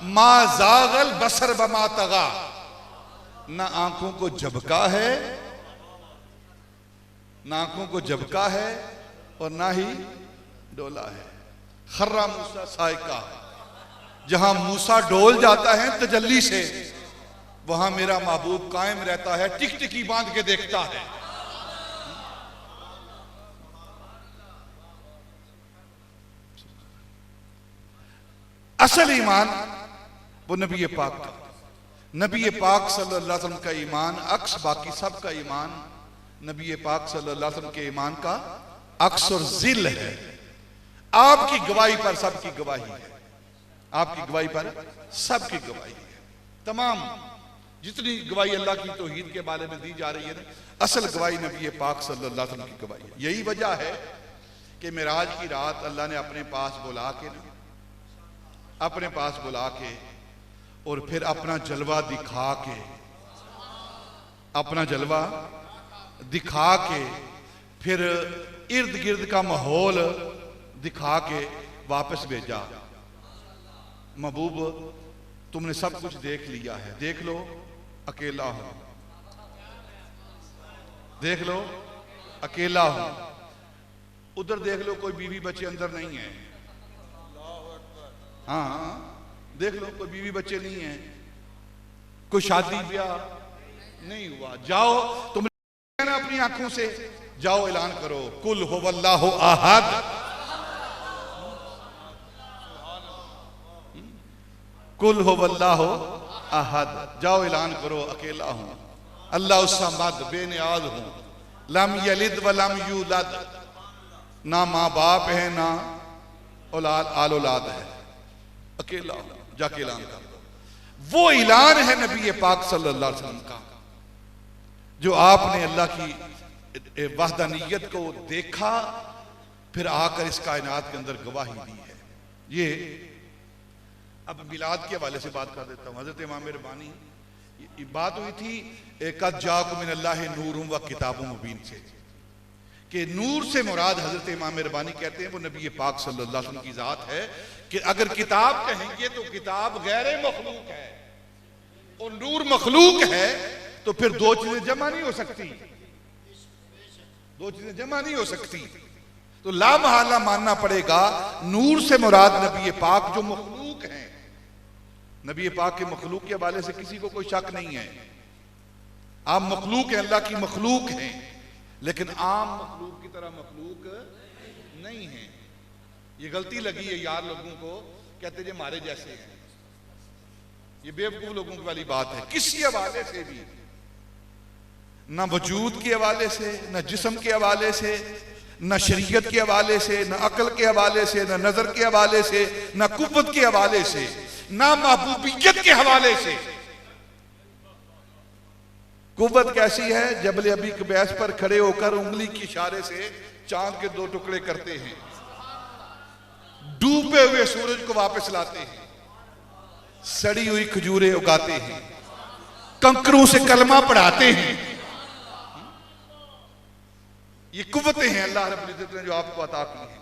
मा ज़ागल बसर व मा तगा, ना आंखों को झपका है, ना आंखों को झपका है और ना ही डोला है। खर्रा मूसा साइका, जहां मूसा डोल जाता है तजल्ली से, वहां मेरा महबूब कायम रहता है, टिकटिकी बांध के देखता है। असल ईमान वो नबी पाक का, नबी पाक सल्लल्लाहु अलैहि वसल्लम का ईमान अक्स, बाकी सब का ईमान नबी पाक सल्लल्लाहु अलैहि वसल्लम के ईमान का अक्स और जिल है। आपकी गवाही पर सबकी गवाही है, आपकी गवाही पर सबकी गवाही है। तमाम जितनी गवाही अल्लाह की तौहीद के बारे में दी जा रही है ना, असल गवाही नबी पाक सल्लल्लाहु अलैहि वसल्लम की गवाही है। यही वजह है कि मेराज की रात अल्लाह ने अपने पास बुला के ना, अपने पास बुला के और फिर अपना जलवा दिखा के, अपना जलवा दिखा के, फिर इर्द गिर्द का माहौल दिखा के वापस भेजा। महबूब तुमने सब कुछ देख लिया है, देख लो अकेला हूं, देख लो अकेला हूं। उधर देख लो कोई बीवी बच्चे अंदर नहीं है, हाँ देख लो कोई बीवी बच्चे नहीं है, कोई शादी ब्याह नहीं हुआ। जाओ तुम ना अपनी आंखों से, जाओ ऐलान करो कुल हुवल्लाहु अहद, कुल हुवल्लाहु अहद, जाओ ऐलान करो अकेला हूं, अल्लाह समद, बेनियाज हूं, लम यलिद व लम यूलद, ना माँ बाप है ना औलाद आल औलाद है, अकेला हूं, जाके ऐलान कर दो। वो ऐलान है नबी पाक सल्लल्लाहु अलैहि वसल्लम का, जो आपने अल्लाह की वहदानियत को देखा, फिर आकर इस कायनात के अंदर गवाही दी है। ये अब मिलाद के हवाले से बात कर देता हूँ। हजरत इमाम रबानी बात हुई थी कद जाकुम मिनल्लाहि नूरुम व किताबुम मुबीन से, कि नूर से मुराद हजरत इमाम रबानी कहते हैं वो नबी पाक सल्लल्लाहु अलैहि वसल्लम की जात है। कि अगर किताब कहेंगे तो किताब गैर मखलूक है और नूर मखलूक है, तो फिर दो चीजें जमा नहीं हो सकती, दो चीजें जमा नहीं हो सकती। तो ला महला मानना पड़ेगा नूर से मुराद नबी पाक जो मखलूक हैं। नबी पाक के मखलूक के हवाले से किसी को कोई शक नहीं है। आप मखलूक हैं, अल्लाह की मखलूक हैं, लेकिन आम मखलूक की तरह मखलूक नहीं है। ये गलती लगी है यार लोगों को, कहते जी हमारे जैसे हैं, ये बेवकूफ लोगों की वाली बात है। किसी हवाले से भी, ना वजूद के हवाले से, ना जिस्म के हवाले से, ना शरीयत के हवाले से, ना अकल के हवाले से, ना नजर के हवाले से, ना कुव्वत के हवाले से, ना महबूबियत के हवाले से। कुव्वत कैसी है? जबल अबी कबैस पर खड़े होकर उंगली के इशारे से चांद के 2 टुकड़े करते हैं, डूबे हुए सूरज को वापस लाते हैं, सड़ी हुई खजूरें उगाते हैं, कंकरों से कलमा पढ़ाते हैं। ये कुव्वतें हैं अल्लाह रब्बुल इज्जत ने जो आपको अता की हैं।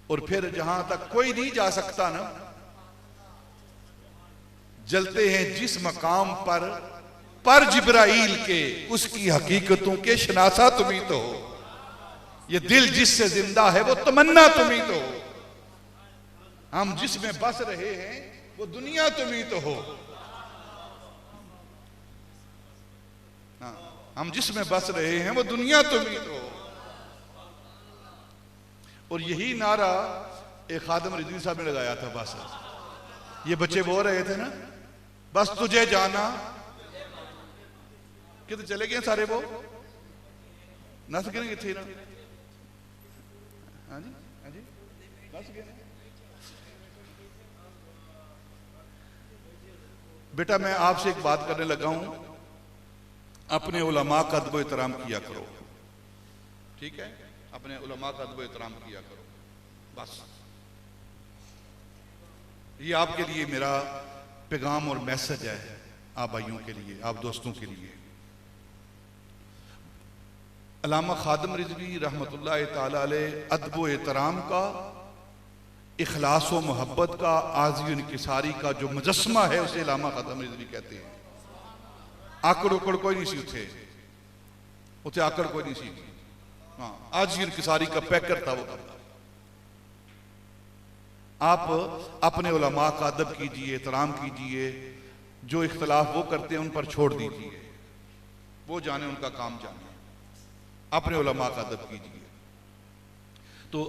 और फिर जहां तक कोई नहीं जा सकता ना, जलते हैं जिस मकाम पर जिब्राइल के, उसकी हकीकतों के शनासा तुम ही तो हो। ये दिल जिससे जिंदा है वो तमन्ना तुम ही तो हो। हम जिसमें बस रहे हैं वो दुनिया तुम ही तो हो। हम जिसमें बस रहे हैं वो दुनिया तुम ही तो हो। और यही नारा एक खादिम रिजवी साहब ने लगाया था। बस ये बच्चे बोल रहे थे ना, बस तुझे जाना, कितने चले गए सारे वो नस गए थे ना। हाँ जी, हाँ जी, नस गए। बेटा मैं आपसे एक बात करने लगा हूं, अपने उलमा का अदब एहतराम किया करो, ठीक है? अपने उलमा का अदब एहतराम किया करो। बस ये आपके लिए मेरा पैगाम और मैसेज है, आप भाइयों के लिए, आप दोस्तों के लिए। अल्लामा खादिम रिजवी रहमतुल्लाह ताला अलैह अदब व एहतराम का, इखलास व मोहब्बत का, आज़ी इनकिसारी का जो मुजस्समा है उसे अल्लामा खादिम रिजवी कहते हैं। आकड़ उकड़ कोई नहीं सी उठे, उसे आकड़ कोई नहीं सी। हाँ, आज़ी इनकिसारी का पैकर था वो। आप अपने उलमा का अदब कीजिए, एहतराम कीजिए, जो इख्तलाफ वो करते हैं उन पर छोड़ दीजिए, वो जाने, उनका काम जाने, अपने उलमा का अदब कीजिए। तो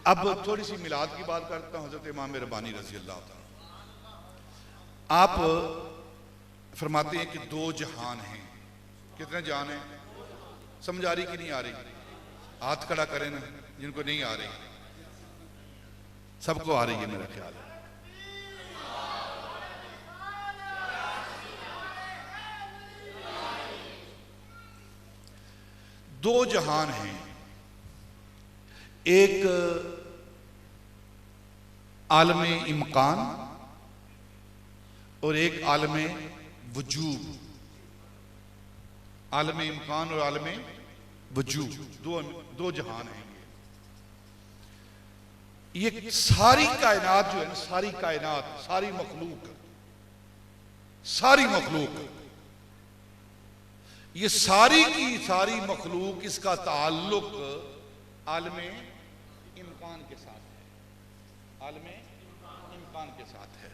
अब थोड़ी सी मिलाद की बात करता हूं। हजरत इमाम रब्बानी रज़ी अल्लाह ताला, आप फरमाते हैं कि 2 जहान हैं। कितने जहान हैं? समझ आ रही कि नहीं आ रही? हाथ खड़ा करें ना जिनको नहीं आ रही। सबको आ रही है मेरा ख्याल है। दो जहान हैं, एक आलमे इम्कान और एक आलमे वजूब। आलमे इम्कान और आलमे वजूब, दो जहान हैं। ये सारी कायनात जो है ना, सारी कायनात, सारी मखलूक, ये सारी की सारी मखलूक, इसका ताल्लुक आलमे इम्कान के साथ है, आलमे इम्कान के साथ है।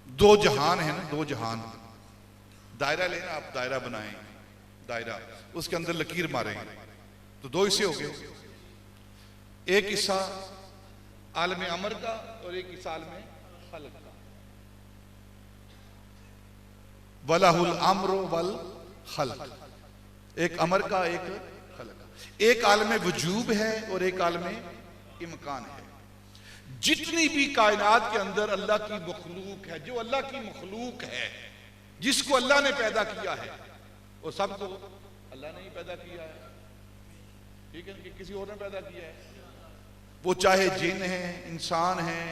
दो जहान है ना, दो जहान। दायरा लेना, आप दायरा बनाएं, दायरा, उसके अंदर लकीर मारें तो दो हिस्से हो गए। एक हिस्सा आलमे अमर का और एक हिस्सा आलमे खल्क का। वलहुल अम्र वल खल्क, एक अमर का, एक खल्क का। एक आलमे वजूब है और एक आलमे इम्कान है। जितनी भी कायनात के अंदर अल्लाह की मखलूक है, जो अल्लाह की मखलूक है, जिसको अल्लाह ने पैदा किया है, वो सबको अल्लाह ने ही पैदा किया है, ठीक है, कि किसी और ने पैदा किया है। वो चाहे जिन हैं, इंसान हैं,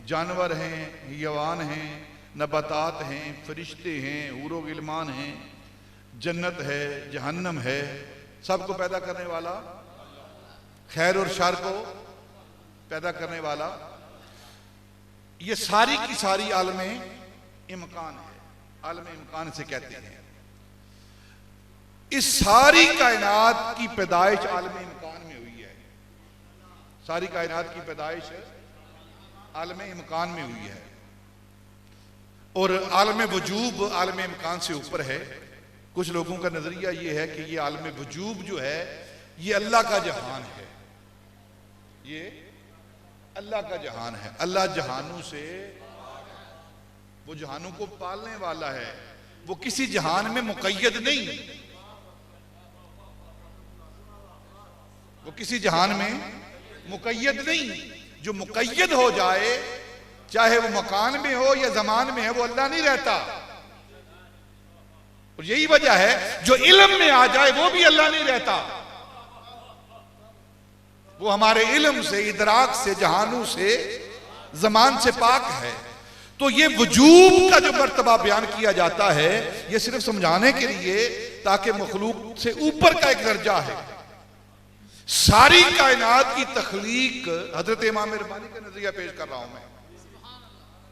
जानवर हैं, हयवान हैं, नबातात हैं, फरिश्ते हैं, हूर व गिलमान हैं, जन्नत है, जहन्नम है, सबको पैदा करने वाला, खैर और शर को पैदा करने वाला, ये सारी की सारी आलमे इम्कान है। आलमे इम्कान से कहते हैं। इस सारी कायनात की पैदाइश आलमे इम्कान में हुई है। सारी कायनात की पैदाइश आलमे इम्कान में हुई है और आलमे वजूब आलमे इम्कान से ऊपर है। कुछ लोगों का नजरिया ये है कि ये आलमे वजूब जो है ये अल्लाह का जहान है, ये अल्लाह का जहान है। अल्लाह जहानों से वो जहानों को पालने वाला है, वो किसी जहान में मुकैयद नहीं, वो किसी जहान में मुकैयद नहीं। जो मुकैयद हो जाए, चाहे वो मकान में हो या जमान में है, वो अल्लाह नहीं रहता। और यही वजह है जो इल्म में आ जाए वो भी अल्लाह नहीं रहता। वो हमारे इल्म से, इदराक से, जहानों से, जमान से पाक है। तो ये वजूब का जो मर्तबा बयान किया जाता है, ये सिर्फ समझाने के लिए ताकि मखलूक से ऊपर का एक दर्जा है। सारी कायनात की तख्लीक हजरत इमाम रब्बानी का नजरिया पेश कर रहा हूं मैं,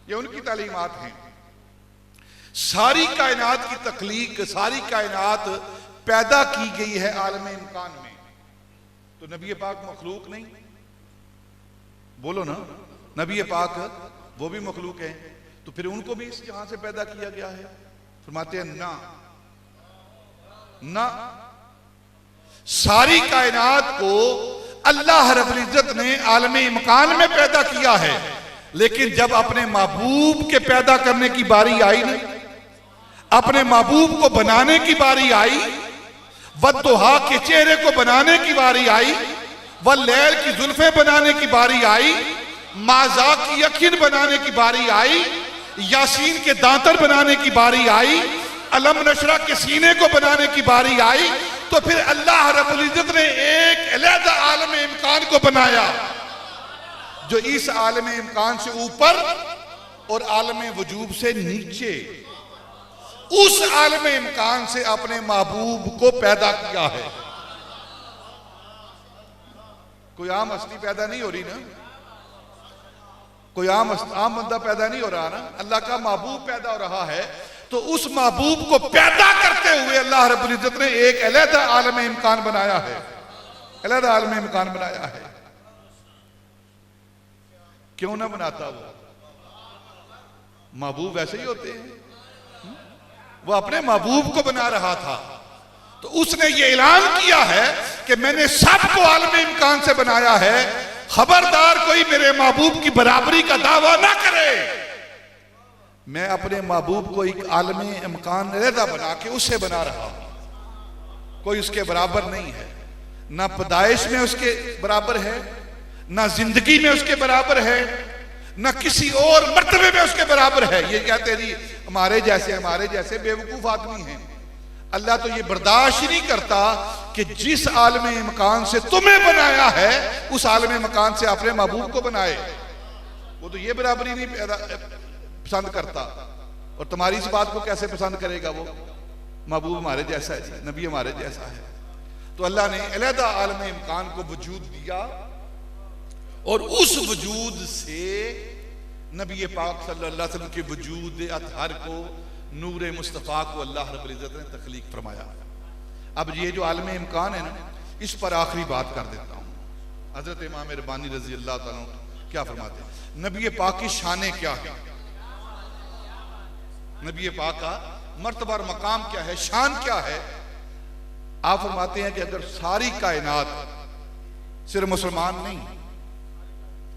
ये उनकी तालीमात हैं। सारी कायनात की तख्लीक, सारी कायनात पैदा की गई है आलम इम्कान में। तो नबी पाक मखलूक नहीं? बोलो ना, नबी पाक वो भी मखलूक है, तो फिर उनको भी इस जहां से पैदा किया गया है? फरमाते हैं ना ना, सारी कायनात को अल्लाह रब्बुल इज्जत ने आलम इम्कान में पैदा किया है, लेकिन जब अपने महबूब के पैदा करने की बारी आई ना, अपने महबूब को बनाने की बारी आई, वद्दुहा के चेहरे को बनाने की बारी आई, वल्लैल की जुल्फे बनाने की बारी आई, माजा की यकीन बनाने की बारी आई, यासीन के दांतर बनाने की बारी आई, अलम नशरा के सीने को बनाने की बारी आई, तो फिर अल्लाह रब्बुल इज्जत ने एक अलहदा आलम इम्कान को बनाया जो इस आलम इम्कान से ऊपर और आलम वजूब से नीचे, उस आलम इम्कान से अपने महबूब को पैदा किया है। कोई आम हस्ती पैदा नहीं हो रही ना, कोई आम बंदा पैदा नहीं हो रहा ना, अल्लाह का महबूब पैदा हो रहा है। तो उस महबूब को पैदा करते हुए अल्लाह रब्बुल इज्जत ने एक अलहदा आलम इम्कान बनाया है, अलहदा आलम इम्कान बनाया है। क्यों ना बनाता? वो महबूब वैसे ही होते हैं, वो अपने महबूब को बना रहा था, तो उसने ये ऐलान किया है कि मैंने सबको आलम इम्कान से बनाया है, खबरदार कोई मेरे महबूब की बराबरी का दावा ना करे। मैं अपने महबूब को एक आलम इम्कान अलहदा बना के उससे बना रहा हूं, कोई उसके बराबर नहीं है, ना पैदाइश में उसके बराबर है, ना जिंदगी में उसके बराबर है, ना किसी और मर्तबे में उसके बराबर है। ये कहते जी हमारे जैसे बेवकूफ आदमी हैं। अल्लाह तो ये बर्दाश्त ही नहीं करता कि जिस आलम इम्कान से तुम्हें बनाया है उस आलम इम्कान से अपने महबूब को बनाए। वो तो ये बराबरी नहीं पसंद करता, और तुम्हारी इस बात को कैसे पसंद करेगा? वो महबूब हमारे जैसा है जी, नबी हमारे जैसा है। तो अल्लाह ने अलहदा आलम इम्कान को वजूद दिया, और उस वजूद से नबी पाक सल्लल्लाहु अलैहि वसल्लम के वजूद अतहर को, नूर मुस्तफ़ा को अल्लाह रब्बुल इज्जत ने तख्लीक फरमाया। अब ये जो आलम इम्कान है ना, इस पर आखिरी बात कर देता हूँ। हजरत इमाम रब्बानी रज़ी अल्लाह तआला अन्हु क्या फरमाते हैं? नबी पाक की शान क्या है, नबी पाक का मर्तबा और मकाम क्या है, शान क्या है? आप फरमाते हैं कि अगर सारी कायनात, सिर्फ मुसलमान नहीं,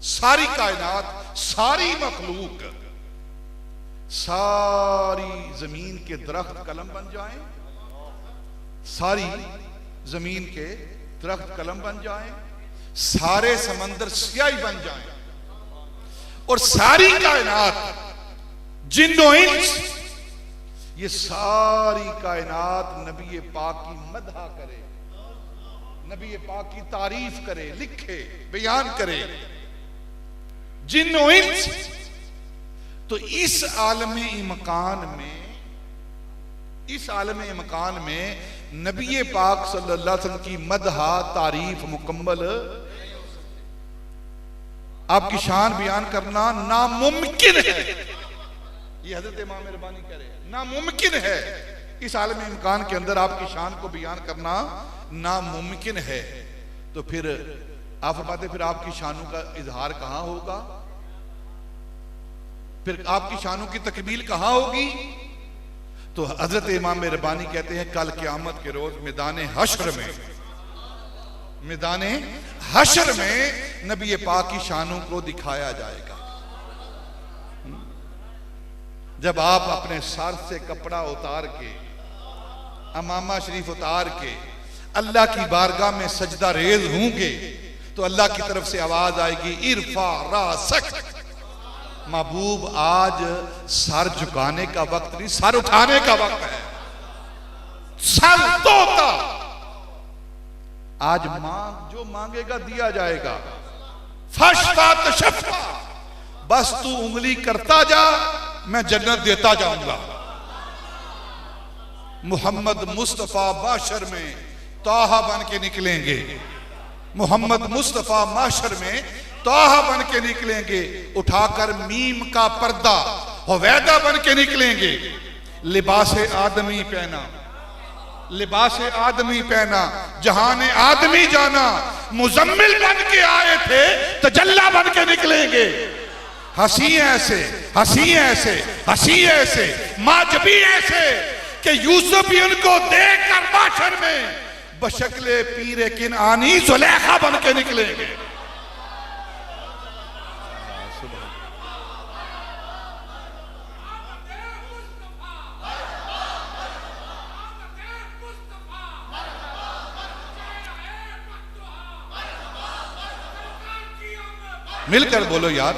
सारी कायनात, सारी मखलूक, सारी जमीन के दरख्त कलम बन जाएं, सारी जमीन के दरख्त कलम बन जाएं, सारे समंदर स्याही बन जाएं, और सारी कायनात, जिन्नो इंस, ये सारी कायनात नबी पाक की मदहा करे, नबी पाक की तारीफ करे, लिखे, बयान करे, जिन्नो इंस, तो इस आलम इम्कान में, इस आलम इम्कान में नबी पाक सल्लल्लाहु अलैहि वसल्लम की मदहा, तारीफ मुकम्मल, आपकी शान बयान करना नामुमकिन है। ये हजरत इमाम रब्बानी कह रहे हैं, नामुमकिन है। इस आलम इम्कान के अंदर आपकी शान को बयान करना नामुमकिन है। तो फिर आप फरमाते, फिर आपकी शानों का इजहार कहां होगा, फिर आपकी शानों की तकमील कहां होगी? तो हजरत इमाम रब्बानी कहते हैं, कल क़यामत के रोज मैदान हश्र में, मैदान हश्र में नबी पाक की शानों को दिखाया जाएगा। जब आप अपने सर से कपड़ा उतार के, अमामा शरीफ उतार के अल्लाह की बारगाह में सजदा रेज होंगे तो अल्लाह की तरफ से आवाज आएगी, इरफा रासक। महबूब आज सर झुकाने का वक्त नहीं, सर उठाने का वक्त है। सर तोता आज मांग, जो मांगेगा दिया जाएगा। फशफा तशफा, बस तू उंगली करता जा, मैं जन्नत देता जाऊंगा। मोहम्मद मुस्तफा माशर में ताहा बन के निकलेंगे। मोहम्मद मुस्तफा माशर में ताहा बन के निकलेंगे, उठाकर मीम का पर्दा हुवैदा बन के निकलेंगे। लिबास आदमी पहना, लिबास आदमी पहना, जहान आदमी जाना, मुजम्मिल बन के आए थे, तजल्ला बन के निकलेंगे। हंसी ऐसे, हंसी ऐसे, हंसी ऐसे, माजबी ऐसे कि यूसुफ भी उनको देखकर माशर में बशक्ले पीरे किनानी जुलेखा बन के निकलेंगे। मिलकर बोलो यार।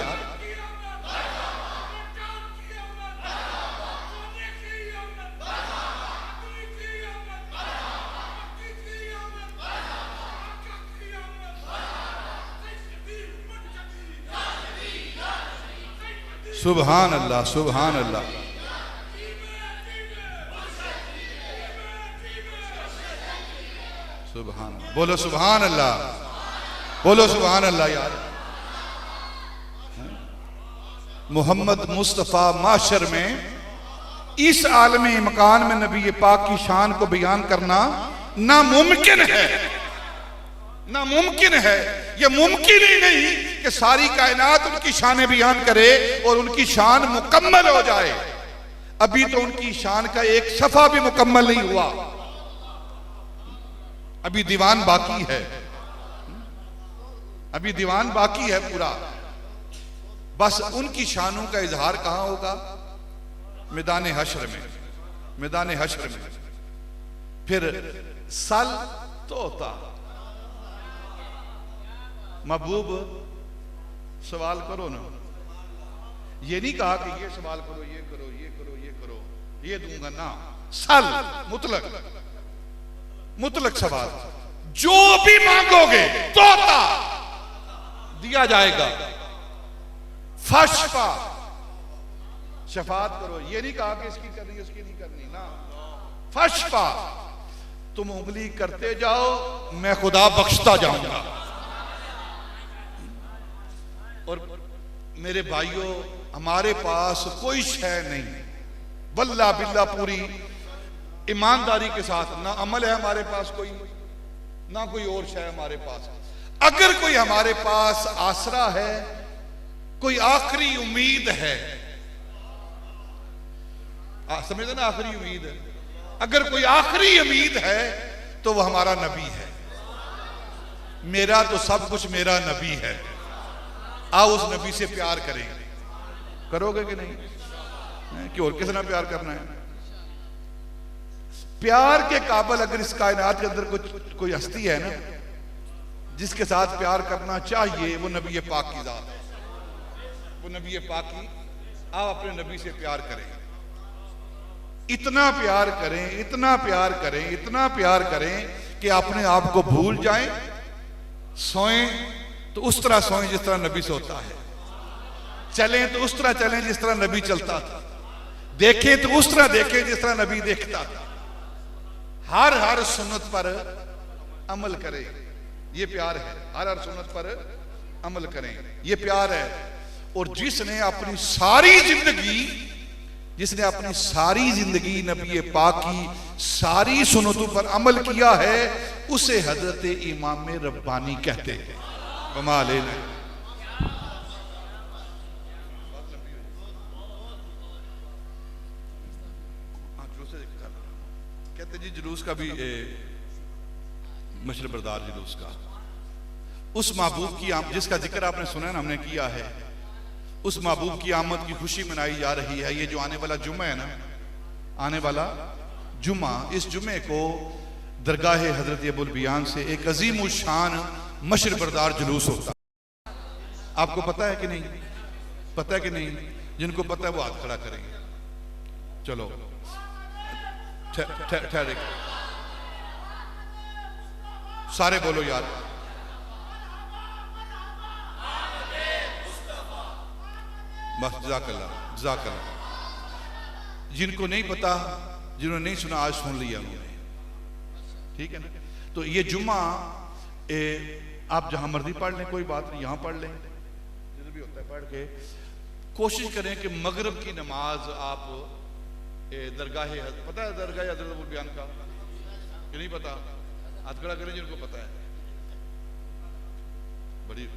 सुभान अल्लाह, सुभान अल्लाह। सुभान, बोलो सुभान अल्लाह, बोलो सुभान अल्लाह यार। मोहम्मद मुस्तफ़ा माशर में इस आलमी मकान में नबी पाक की शान को बयान करना नामुमकिन है, नामुमकिन है। यह मुमकिन ही नहीं कि सारी कायनात उनकी शान बयान करे और उनकी शान मुकम्मल हो जाए। अभी तो उनकी शान का एक सफा भी मुकम्मल नहीं हुआ, अभी दीवान बाकी है, अभी दीवान बाकी है पूरा। बस उनकी शानों का इजहार कहां होगा? मैदान हश्र में, मैदान हश्र में। फिर सल तोता, महबूब सवाल करो ना, ये नहीं कहा कि ये सवाल करो, ये करो, ये करो, ये करो, ये दूंगा ना। सल मुतलक, मुतलक सवाल, जो भी मांगोगे तोता दिया जाएगा। फशफा, शफात करो, ये नहीं कहा कि इसकी करनी उसकी नहीं करनी ना। फशफा, तुम उंगली करते जाओ, मैं खुदा बख्शता जाऊंगा। और मेरे भाइयों, हमारे पास कोई शय नहीं, वल्लाह बिल्लाह पूरी ईमानदारी के साथ, ना अमल है हमारे पास कोई, ना कोई और शय हमारे पास। अगर कोई हमारे पास आसरा है, कोई आखिरी उम्मीद है, समझते ना, आखिरी उम्मीद है, अगर कोई आखिरी उम्मीद है तो वह हमारा नबी है। मेरा तो सब कुछ मेरा नबी है। आओ उस नबी से प्यार करेंगे। करोगे कि नहीं? कि और किस ना प्यार करना है? प्यार के काबिल अगर इस कायनात के अंदर कुछ कोई हस्ती है ना जिसके साथ प्यार करना चाहिए, वो नबी पाक की जात है, वो नबी पाक की। आप अपने नबी से प्यार करें, इतना प्यार करें, इतना प्यार करें, इतना प्यार करें कि अपने आप को भूल जाएं। सोएं तो उस तरह सोएं जिस तरह नबी सोता है, चलें तो उस तरह चलें जिस तरह नबी चलता था, देखें तो उस तरह देखें जिस तरह नबी देखता था। हर हर सुन्नत पर अमल करें, ये प्यार है। हर हर सुन्नत पर अमल करें, ये प्यार है। और जिसने अपनी सारी जिंदगी नबी पाक की सारी सुन्नतों पर अमल किया है, उसे हजरत इमाम रब्बानी कहते हैं। कमाल है। कहते जी जुलूस का भी मशर बरदार जुलूस का, उस महबूब की जिसका जिक्र आपने सुना ना, हमने किया है, उस महबूब की आमद की खुशी मनाई जा रही है। ये जो आने वाला जुम्मा है ना, आने वाला जुम्मा, इस जुम्मे को दरगाह हजरत अबुल बियान से एक अजीम शान मशर बरदार जुलूस होता। आपको पता है कि नहीं? पता है कि नहीं? जिनको पता है वो हाथ खड़ा करेंगे। चलो ठहरे, सारे बोलो यार। बस जज़ाकल्लाह, जज़ाकल्लाह। जिनको नहीं पता, जिन्होंने नहीं सुना, आज सुन लिया उन्होंने, ठीक है ना? तो ये जुम्मा आप जहां मर्जी पढ़ लें, कोई बात नहीं, यहां पढ़ लें, जिधर भी होता है पढ़ के कोशिश करें कि मगरिब की नमाज आप दरगाह, पता है दरगाह हज़रत अबुल बियान का कि नहीं पता? हाथ खड़ा करें जिनको पता है। बड़ी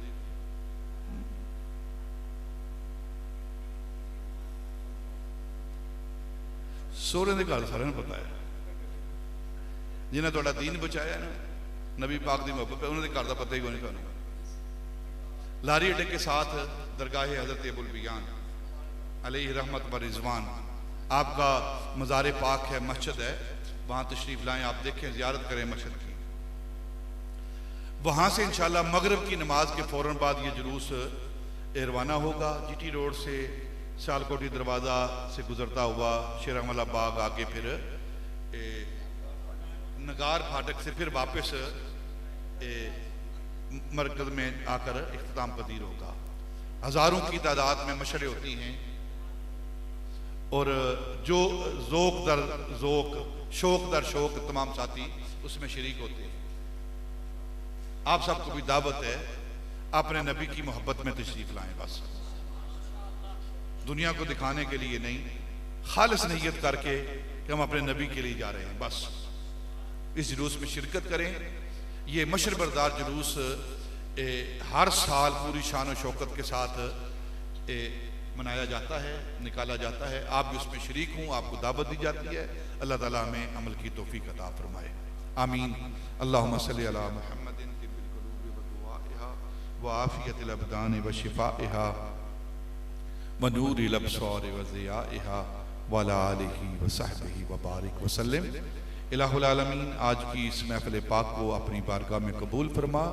सोरे के घर सारे पता है, जिन्हें थोड़ा दीन बचाया ना, नबी पाक की मोहब्बत है, उन्होंने घर का पता ही कोई नहीं। थानू लारी अड्डे के साथ दरगाह हजरत अबुल बियान अलैहि रहमत व रिजवान, आपका मज़ार पाक है, मस्जिद है, वहाँ तशरीफ़ लाएँ, आप देखें, ज़ियारत करें मस्जिद की। वहाँ से इंशाअल्लाह मगरिब की नमाज के फ़ौरन बाद ये जुलूस रवाना होगा। जीटी रोड से सियालकोटी दरवाज़ा से गुजरता हुआ शेरवाला बाग आगे, फिर नगार फाटक से फिर वापस मरकज़ में आकर इख्तिताम पजीर होगा। हज़ारों की तादाद में मशरे होती हैं और जो ज़ोक दर ज़ोक, शौक दर शौक तमाम साथी उसमें शरीक होते हैं। आप सबको भी दावत है, अपने नबी की मोहब्बत में तशरीफ लाएं, बस दुनिया को दिखाने के लिए नहीं, खालिस नीयत करके कि हम अपने नबी के लिए जा रहे हैं, बस इस जुलूस में शिरकत करें। ये मशर बरदार जुलूस हर साल पूरी शान और शौकत के साथ मनाया जाता है, निकाला जाता है। आप भी उसमें शरीक हूँ, आपको दावत दी जाती है। अल्लाह ताला हमें अमल की तौफीक अता फरमाए, आमीन। अल्लाहुम्मा सल्ली अला मुहम्मदिन तिब्बिल कुलूबि व दुआइहा व आफियतिल अबदान व शिफाइहा व नूरिल अबसार व ज़ियाइहा व अला आलिहि व सहबिहि व बारिक व सल्लिम। इलाहुल आलमीन आज की इस महफिल पाक को अपनी बारगाह में कबूल फरमा।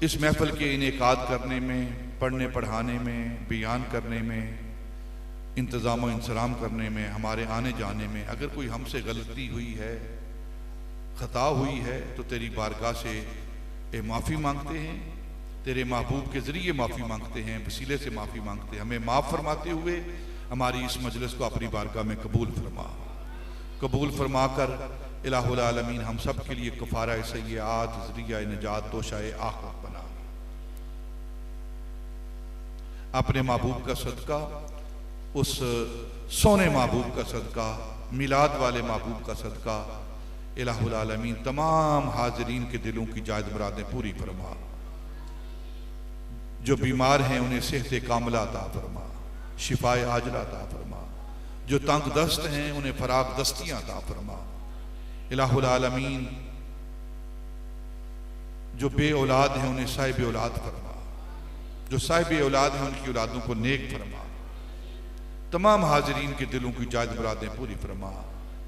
इस महफिल के इनेकाद करने में, पढ़ने पढ़ाने में, बयान करने में, इंतज़ाम व इंसराम करने में, हमारे आने जाने में अगर कोई हमसे गलती हुई है, ख़ता हुई है, तो तेरी बारगाह से माफ़ी मांगते हैं, तेरे महबूब के ज़रिए माफ़ी मांगते हैं, वसीले से माफ़ी मांगते हैं। हमें माफ़ फरमाते हुए हमारी इस मजलिस को अपनी बारगाह में कबूल फरमा। कबूल फरमा कर इलाहुल आलमीन हम सब के लिए कफ़ारा सय्यात, ज़रिया निजात, तोशाए आखिरत बना। अपने महबूब का सदका, उस सोने महबूब का सदका, मिलाद वाले महबूब का सदका, इलाहुल आलमीन तमाम हाजिरीन के दिलों की जायज़ मुरादें पूरी फरमा। जो बीमार हैं उन्हें सेहत कामिला अता फरमा, शिफाए आजिला अता फरमा। जो तंग दस्त हैं उन्हें फराग दस्तियां अता फरमा। इलाहुल आलमीन जो बे औलाद हैं उन्हें साहिब औलाद फरमा, जो साहिब औलाद हैं उनकी औलादों को नेक फरमा। तमाम हाजिरीन के दिलों की जायज़ मुरादें पूरी फरमा।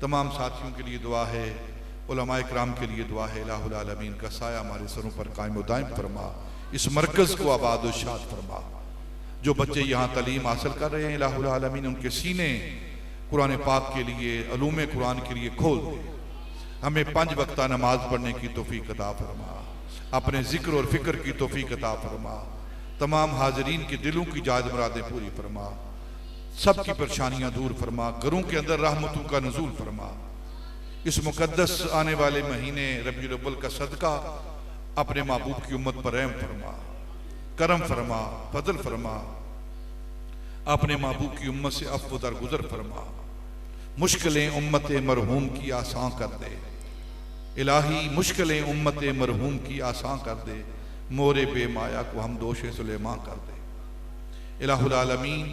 तमाम साथियों के लिए दुआ है, उलमाए किराम के लिए दुआ है। इलाहुल आलमीन का साया हमारे सरों पर कायम व दायम फरमा। इस मरकज़ को आबाद व शाद फरमा। जो बच्चे यहाँ तालीम हासिल कर रहे हैं, इलाहुल आलमीन उनके सीने कुरान पाक के लिए, अलूम कुरान के लिए खोल दे। हमें 5 वक्ता नमाज पढ़ने की तौफीक अता फरमा। अपने जिक्र और फिक्र की तौफीक अता फरमा। तमाम हाजिरीन के दिलों की जायज़ मुरादें पूरी फरमा। सब की परेशानियां दूर फरमा। घरों के अंदर रहमतों का नज़ूल फरमा। इस मुकद्दस आने वाले महीने रबीउल अव्वल का सदका अपने महबूब की उम्मत पर रहम फरमा, करम फरमा, फजल फरमा। अपने महबूब की उम्मत से अफ़्व दरगुज़र फरमा। मुश्किलें उम्मत मरहूम की आसान कर दे। इलाही मुश्किलें उम्मत मरहूम की आसान कर दे। मोरे बेमाया को हम दोषे सुलेमा कर दे। इलाहुल आलमीन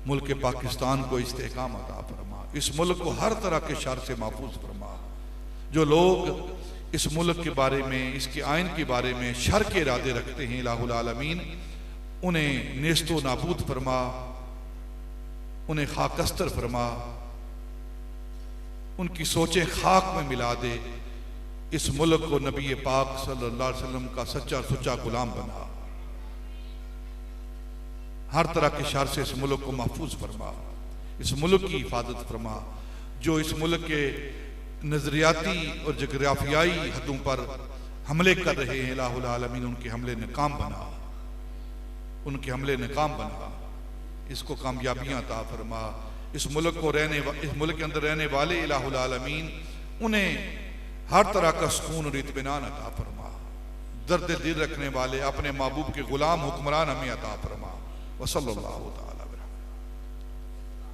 मुल्क पाकिस्तान को इस्तेहकाम अता फरमा। इस मुल्क को हर तरह के शर से महफूज फरमा। जो लोग इस मुल्क के बारे में, इसके आइन के बारे में शर के इरादे रखते हैं, इलाहुल आलमीन उन्हें नेस्तो नाबूद फरमा, उन्हें खाकस्तर फरमा, उनकी सोचें खाक में मिला दे। इस मुल्क को नबी पाक सल्लल्लाहु अलैहि वसल्लम का सच्चा सुच्चा गुलाम बना। हर तरह के शर से इस मुल्क को महफूज फरमा, इस मुल्क की हिफाजत फरमा। जो इस मुल्क के नजरियाती और जगराफियाई हदों पर हमले कर रहे हैं, इलाहुल आलमीन उनके हमले नाकाम बना, उनके हमले नाकाम बना। इसको कामयाबियां अता फरमा। इस मुल्क के अंदर रहने वाले इलाहुल आलमीन उन्हें हर तरह का सुकून और इत्मीनान अता फरमा। दर्द दिल रखने वाले अपने महबूब के गुलाम हुक्मरान हमें अता फरमा। वसल्लल्लाहु अलैहि